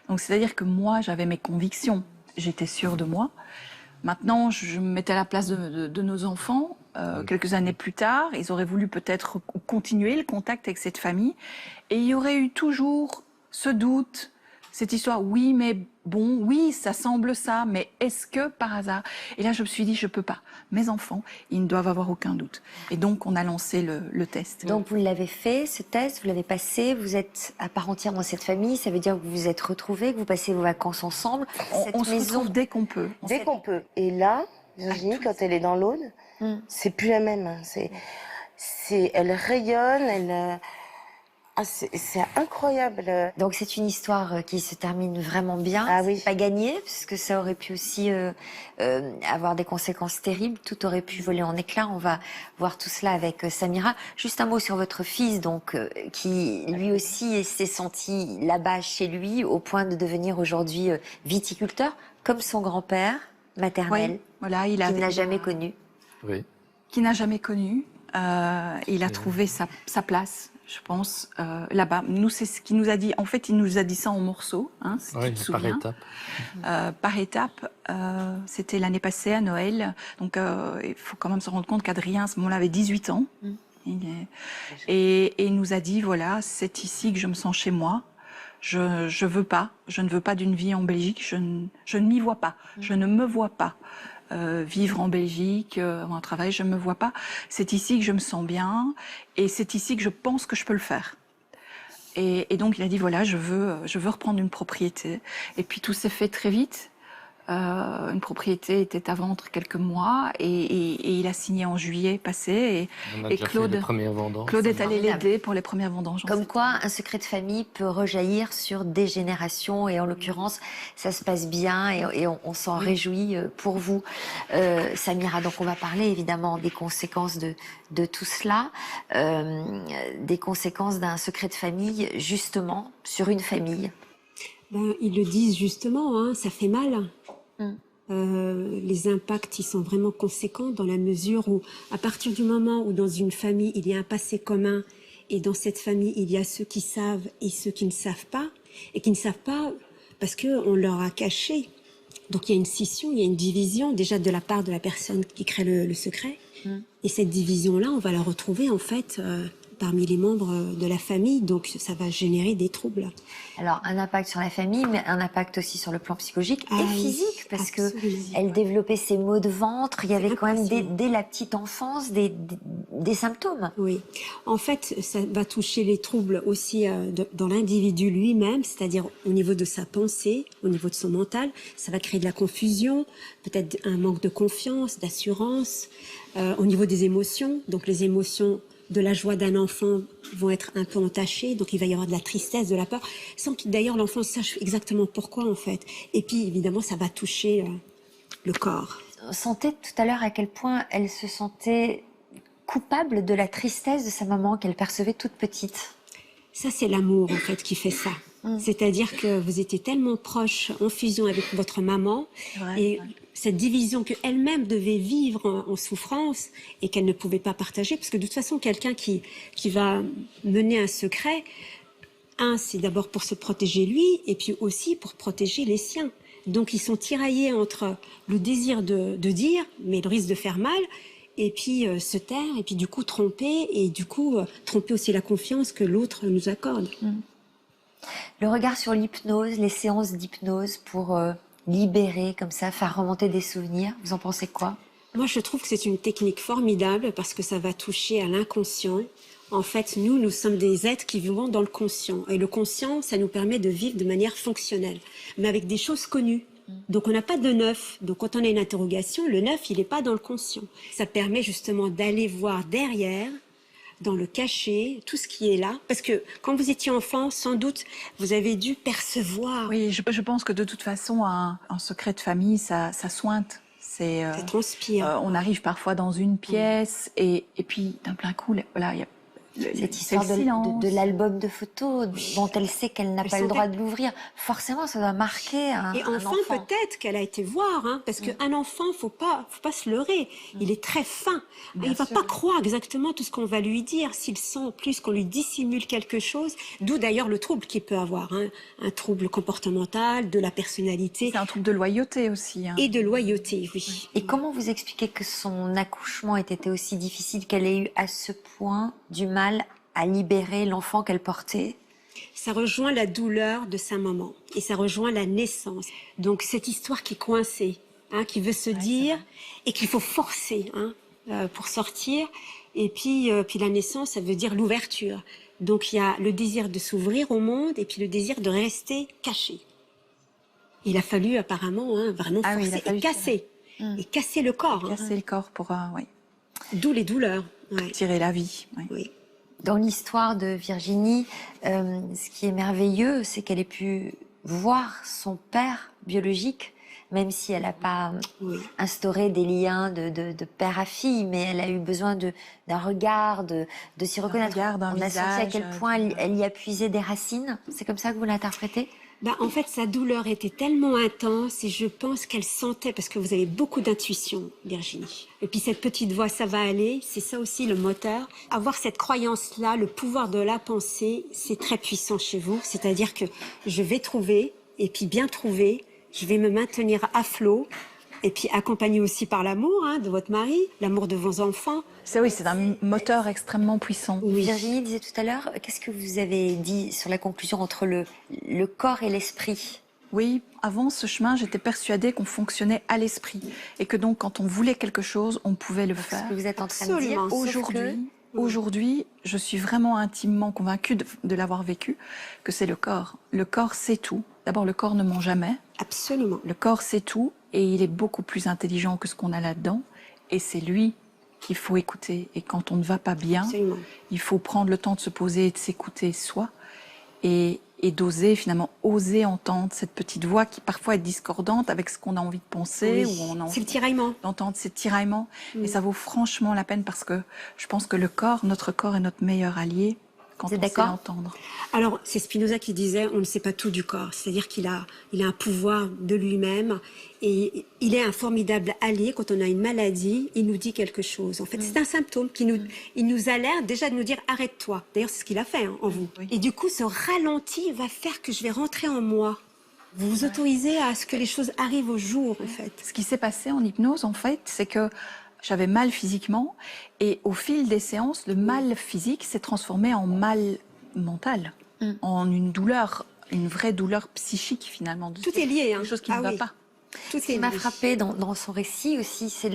Donc c'est-à-dire que moi, j'avais mes convictions, j'étais sûre de moi. Maintenant, je me mettais à la place de nos enfants. Quelques années plus tard, ils auraient voulu peut-être continuer le contact avec cette famille. Et il y aurait eu toujours ce doute, cette histoire, oui, mais bon, oui, ça semble ça, mais est-ce que par hasard? Et là, je me suis dit, je peux pas. Mes enfants, ils ne doivent avoir aucun doute. Et donc, on a lancé le test. Donc vous l'avez fait, ce test, vous l'avez passé, vous êtes à part entière dans cette famille, ça veut dire que vous vous êtes retrouvés, que vous passez vos vacances ensemble. On se retrouve dès qu'on peut. Dès qu'on peut. Et là, Virginie, quand elle est dans l'Aude, c'est plus la même. Hein. Elle rayonne, c'est incroyable. Donc c'est une histoire qui se termine vraiment bien. Ah oui. C'est pas gagné, parce que ça aurait pu aussi avoir des conséquences terribles. Tout aurait pu voler en éclats. On va voir tout cela avec Samira. Juste un mot sur votre fils, donc qui lui aussi s'est senti là-bas chez lui, au point de devenir aujourd'hui viticulteur, comme son grand-père maternel, Oui, voilà, qu'il n'a jamais connu. Oui. Qui n'a jamais connu. Il a trouvé sa place, je pense, là-bas. Nous, c'est ce qu'il nous a dit. En fait, il nous a dit ça en morceaux, hein, si tu te souviens. Par étapes. C'était l'année passée, à Noël. Donc, il faut quand même se rendre compte qu'Adrien, à ce moment-là, avait 18 ans. Et il nous a dit, voilà, c'est ici que je me sens chez moi. Je ne veux pas d'une vie en Belgique. Je ne m'y vois pas. Je ne me vois pas. Vivre en Belgique, avoir un travail, je ne me vois pas. C'est ici que je me sens bien et c'est ici que je pense que je peux le faire. Et donc il a dit voilà, je veux reprendre une propriété. Et puis tout s'est fait très vite. Une propriété était à vendre quelques mois et il a signé en juillet passé. Et Claude est allé l'aider pour les premières vendanges. Comme quoi, un secret de famille peut rejaillir sur des générations et en l'occurrence, ça se passe bien et on s'en réjouit pour vous. Samira, donc on va parler évidemment des conséquences de tout cela, des conséquences d'un secret de famille justement sur une famille. Ils le disent justement, hein, ça fait mal. Les impacts, ils sont vraiment conséquents dans la mesure où, à partir du moment où dans une famille, il y a un passé commun, et dans cette famille, il y a ceux qui savent et ceux qui ne savent pas, et qui ne savent pas parce qu'on leur a caché. Donc il y a une scission, il y a une division, déjà de la part de la personne qui crée le secret. Et cette division-là, on va la retrouver en fait parmi les membres de la famille, donc ça va générer des troubles. Alors, un impact sur la famille, mais un impact aussi sur le plan psychologique et physique, parce que elle développait ses maux de ventre, il y avait quand même dès la petite enfance des symptômes. Oui, en fait, ça va toucher les troubles aussi dans l'individu lui-même, c'est-à-dire au niveau de sa pensée, au niveau de son mental, ça va créer de la confusion, peut-être un manque de confiance, d'assurance, au niveau des émotions, donc les émotions de la joie d'un enfant vont être un peu entachées, donc il va y avoir de la tristesse, de la peur, sans que d'ailleurs l'enfant sache exactement pourquoi en fait. Et puis évidemment ça va toucher le corps. On sentait tout à l'heure à quel point elle se sentait coupable de la tristesse de sa maman qu'elle percevait toute petite. Ça c'est l'amour en fait qui fait ça. C'est-à-dire que vous étiez tellement proches, en fusion avec votre maman, et cette division qu'elle-même devait vivre en souffrance et qu'elle ne pouvait pas partager, parce que de toute façon, quelqu'un qui va mener un secret, c'est d'abord pour se protéger lui, et puis aussi pour protéger les siens. Donc ils sont tiraillés entre le désir de dire, mais le risque de faire mal, et puis se taire, et puis du coup tromper, et du coup tromper aussi la confiance que l'autre nous accorde. Le regard sur l'hypnose, les séances d'hypnose pour libérer comme ça, faire remonter des souvenirs, vous en pensez quoi? Moi, je trouve que c'est une technique formidable parce que ça va toucher à l'inconscient, En fait, nous sommes des êtres qui vivons dans le conscient. Et le conscient, ça nous permet de vivre de manière fonctionnelle, mais avec des choses connues. Donc, on n'a pas de neuf. Donc, quand on a une interrogation, le neuf, il n'est pas dans le conscient. Ça permet justement d'aller voir derrière, dans le cachet, tout ce qui est là. Parce que quand vous étiez enfant, sans doute, vous avez dû percevoir. Oui, je pense que de toute façon, un secret de famille, ça sointe. Ça transpire. On arrive parfois dans une pièce et puis d'un plein coup, voilà, il y a Cette c'est histoire le silence. de l'album de photos dont elle sait qu'elle n'a Elle pas le droit sentait. de l'ouvrir. Forcément, ça doit marquer un Et enfant, enfant. peut-être qu'elle a été voir, hein, parce qu'un enfant, faut pas se leurrer. Il est très fin. Bien Il va sûr. pas croire exactement tout ce qu'on va lui dire s'il sent en plus qu'on lui dissimule quelque chose. D'où d'ailleurs le trouble qu'il peut avoir, hein. Un trouble comportemental, de la personnalité C'est un trouble de loyauté aussi. Hein. et de loyauté, oui. Et comment vous expliquez que son accouchement ait été aussi difficile, qu'elle ait eu à ce point du mal à libérer l'enfant qu'elle portait? Ça rejoint la douleur de sa maman et ça rejoint la naissance. Donc cette histoire qui est coincée, hein, qui veut se dire et qu'il faut forcer, hein, pour sortir. Et puis la naissance, ça veut dire l'ouverture. Donc il y a le désir de s'ouvrir au monde et puis le désir de rester caché. Il a fallu apparemment, hein, vraiment Ah oui, il a forcer fallu et casser. Et casser le corps. Hein. Casser le corps pour oui, D'où les douleurs. Ouais. tirer la vie. Oui. Oui. Dans l'histoire de Virginie, ce qui est merveilleux, c'est qu'elle ait pu voir son père biologique, même si elle n'a pas Oui. instauré des liens de père à fille, mais elle a eu besoin d'un regard, de s'y reconnaître. regard, d'un On a senti à visage, quel point elle y a puisé des racines. C'est comme ça que vous l'interprétez? Bah, en fait, sa douleur était tellement intense et je pense qu'elle sentait, parce que vous avez beaucoup d'intuition, Virginie. Et puis cette petite voix, ça va aller, c'est ça aussi le moteur. Avoir cette croyance-là, le pouvoir de la pensée, c'est très puissant chez vous. C'est-à-dire que je vais trouver, et puis bien trouver, je vais me maintenir à flot, et puis accompagné aussi par l'amour, hein, de votre mari, l'amour de vos enfants. C'est un moteur extrêmement puissant. Oui. Virginie disait tout à l'heure, qu'est-ce que vous avez dit sur la conclusion entre le corps et l'esprit? Oui, avant ce chemin, j'étais persuadée qu'on fonctionnait à l'esprit et que donc quand on voulait quelque chose, on pouvait le Ce faire. que vous êtes en train de dire. Absolument. Sauf que- Aujourd'hui, je suis vraiment intimement convaincue de l'avoir vécu, que c'est le corps. Le corps sait tout. D'abord, le corps ne ment jamais. Absolument. Le corps sait tout et il est beaucoup plus intelligent que ce qu'on a là-dedans. Et c'est lui qu'il faut écouter. Et quand on ne va pas bien, Absolument. il faut prendre le temps de se poser et de s'écouter soi et d'oser, finalement, oser entendre cette petite voix qui parfois est discordante avec ce qu'on a envie de penser Oui. ou on a C'est envie le tiraillement. d'entendre ces tiraillements. Et ça vaut franchement la peine parce que je pense que le corps, notre corps est notre meilleur allié quand Vous on êtes sait d'accord? l'entendre. Alors, c'est Spinoza qui disait, on ne sait pas tout du corps. C'est-à-dire qu'il a un pouvoir de lui-même et il est un formidable allié. Quand on a une maladie, il nous dit quelque chose. En fait, c'est un symptôme il nous alerte déjà de nous dire arrête-toi. D'ailleurs, c'est ce qu'il a fait, hein, en vous. Oui. Et du coup, ce ralenti va faire que je vais rentrer en moi. Vous vous autorisez à ce que les choses arrivent au jour, en fait. Ce qui s'est passé en hypnose, en fait, c'est que j'avais mal physiquement et au fil des séances, le mal physique s'est transformé en mal mental, en une douleur, une vraie douleur psychique finalement. De Tout est lié, hein. Quelque chose qui Ah ne va oui. pas. Tout Ce qui est m'a lié. frappé dans son récit aussi, c'est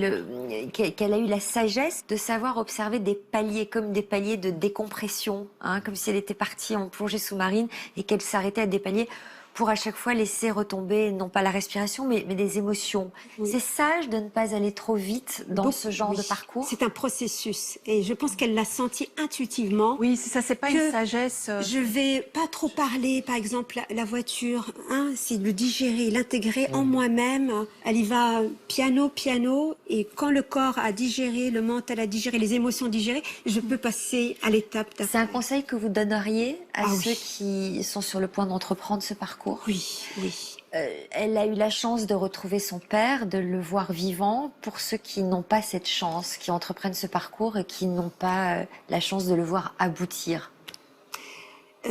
qu'elle a eu la sagesse de savoir observer des paliers, comme des paliers de décompression, hein, comme si elle était partie en plongée sous-marine et qu'elle s'arrêtait à des paliers pour à chaque fois laisser retomber, non pas la respiration, mais des émotions. Oui. C'est sage de ne pas aller trop vite dans Donc, ce genre oui. de parcours. C'est un processus. Et je pense qu'elle l'a senti intuitivement. Oui, c'est ça, c'est pas Que une sagesse. Je vais pas trop parler, par exemple, la voiture, hein, c'est de le digérer, l'intégrer en moi-même. Elle y va piano, piano, et quand le corps a digéré, le mental a digéré, les émotions digérées, je peux passer à l'étape d'après. C'est un conseil que vous donneriez à Ah ceux oui. qui sont sur le point d'entreprendre ce parcours? Oui, oui. Elle a eu la chance de retrouver son père, de le voir vivant. Pour ceux qui n'ont pas cette chance, qui entreprennent ce parcours et qui n'ont pas la chance de le voir aboutir.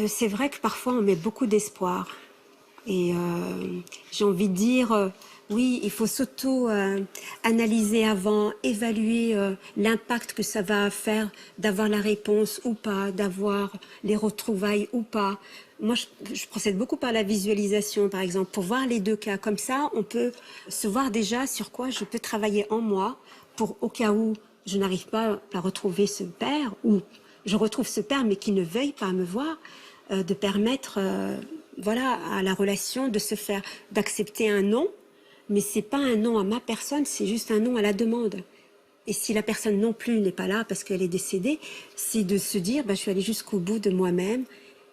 C'est vrai que parfois on met beaucoup d'espoir. Et j'ai envie de dire, oui, il faut s'auto-analyser avant, évaluer l'impact que ça va faire d'avoir la réponse ou pas, d'avoir les retrouvailles ou pas. Moi, je procède beaucoup par la visualisation, par exemple, pour voir les deux cas. Comme ça, on peut se voir déjà sur quoi je peux travailler en moi pour, au cas où je n'arrive pas à retrouver ce père ou je retrouve ce père, mais qui ne veuille pas me voir, de permettre, voilà, à la relation de se faire, d'accepter un non, mais c'est pas un non à ma personne, c'est juste un non à la demande. Et si la personne non plus n'est pas là parce qu'elle est décédée, c'est de se dire, je suis allée jusqu'au bout de moi-même,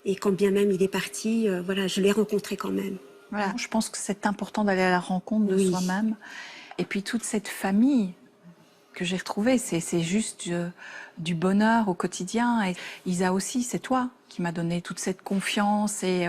et quand bien même il est parti, voilà, je l'ai rencontré quand même. Voilà, je pense que c'est important d'aller à la rencontre de Oui. soi-même. Et puis toute cette famille que j'ai retrouvée, c'est juste du bonheur au quotidien. Et Isa aussi, c'est toi qui m'as donné toute cette confiance. Et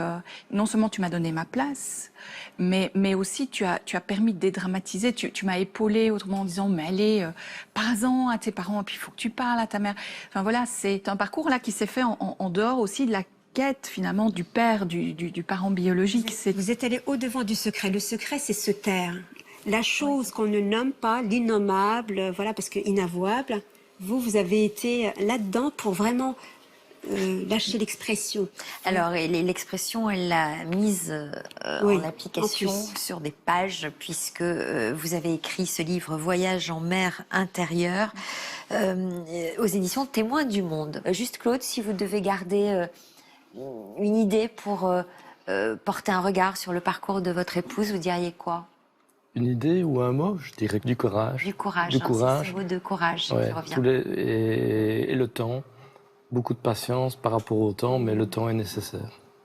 non seulement tu m'as donné ma place, mais aussi tu as permis de dédramatiser. Tu m'as épaulée autrement en disant, mais allez, parle-en à tes parents, et puis il faut que tu parles à ta mère. Enfin voilà, c'est un parcours là qui s'est fait en dehors aussi de la quête finalement du père, du parent biologique. Vous êtes allé au-devant du secret. Le secret, c'est se taire. La chose qu'on ne nomme pas, l'innommable, voilà, parce que inavouable, vous avez été là-dedans pour vraiment lâcher l'expression. Alors, l'expression, elle l'a mise Oui, en application en plus. sur des pages, puisque vous avez écrit ce livre Voyage en mer intérieure aux éditions Témoins du Monde. Juste, Claude, si vous devez garder une idée pour porter un regard sur le parcours de votre épouse, vous diriez quoi? Une idée ou un mot? Je dirais que du courage. Du courage, Du hein, courage. c'est ce mot de courage Ouais, qui revient. et le temps. Beaucoup de patience par rapport au temps, mais le temps est nécessaire.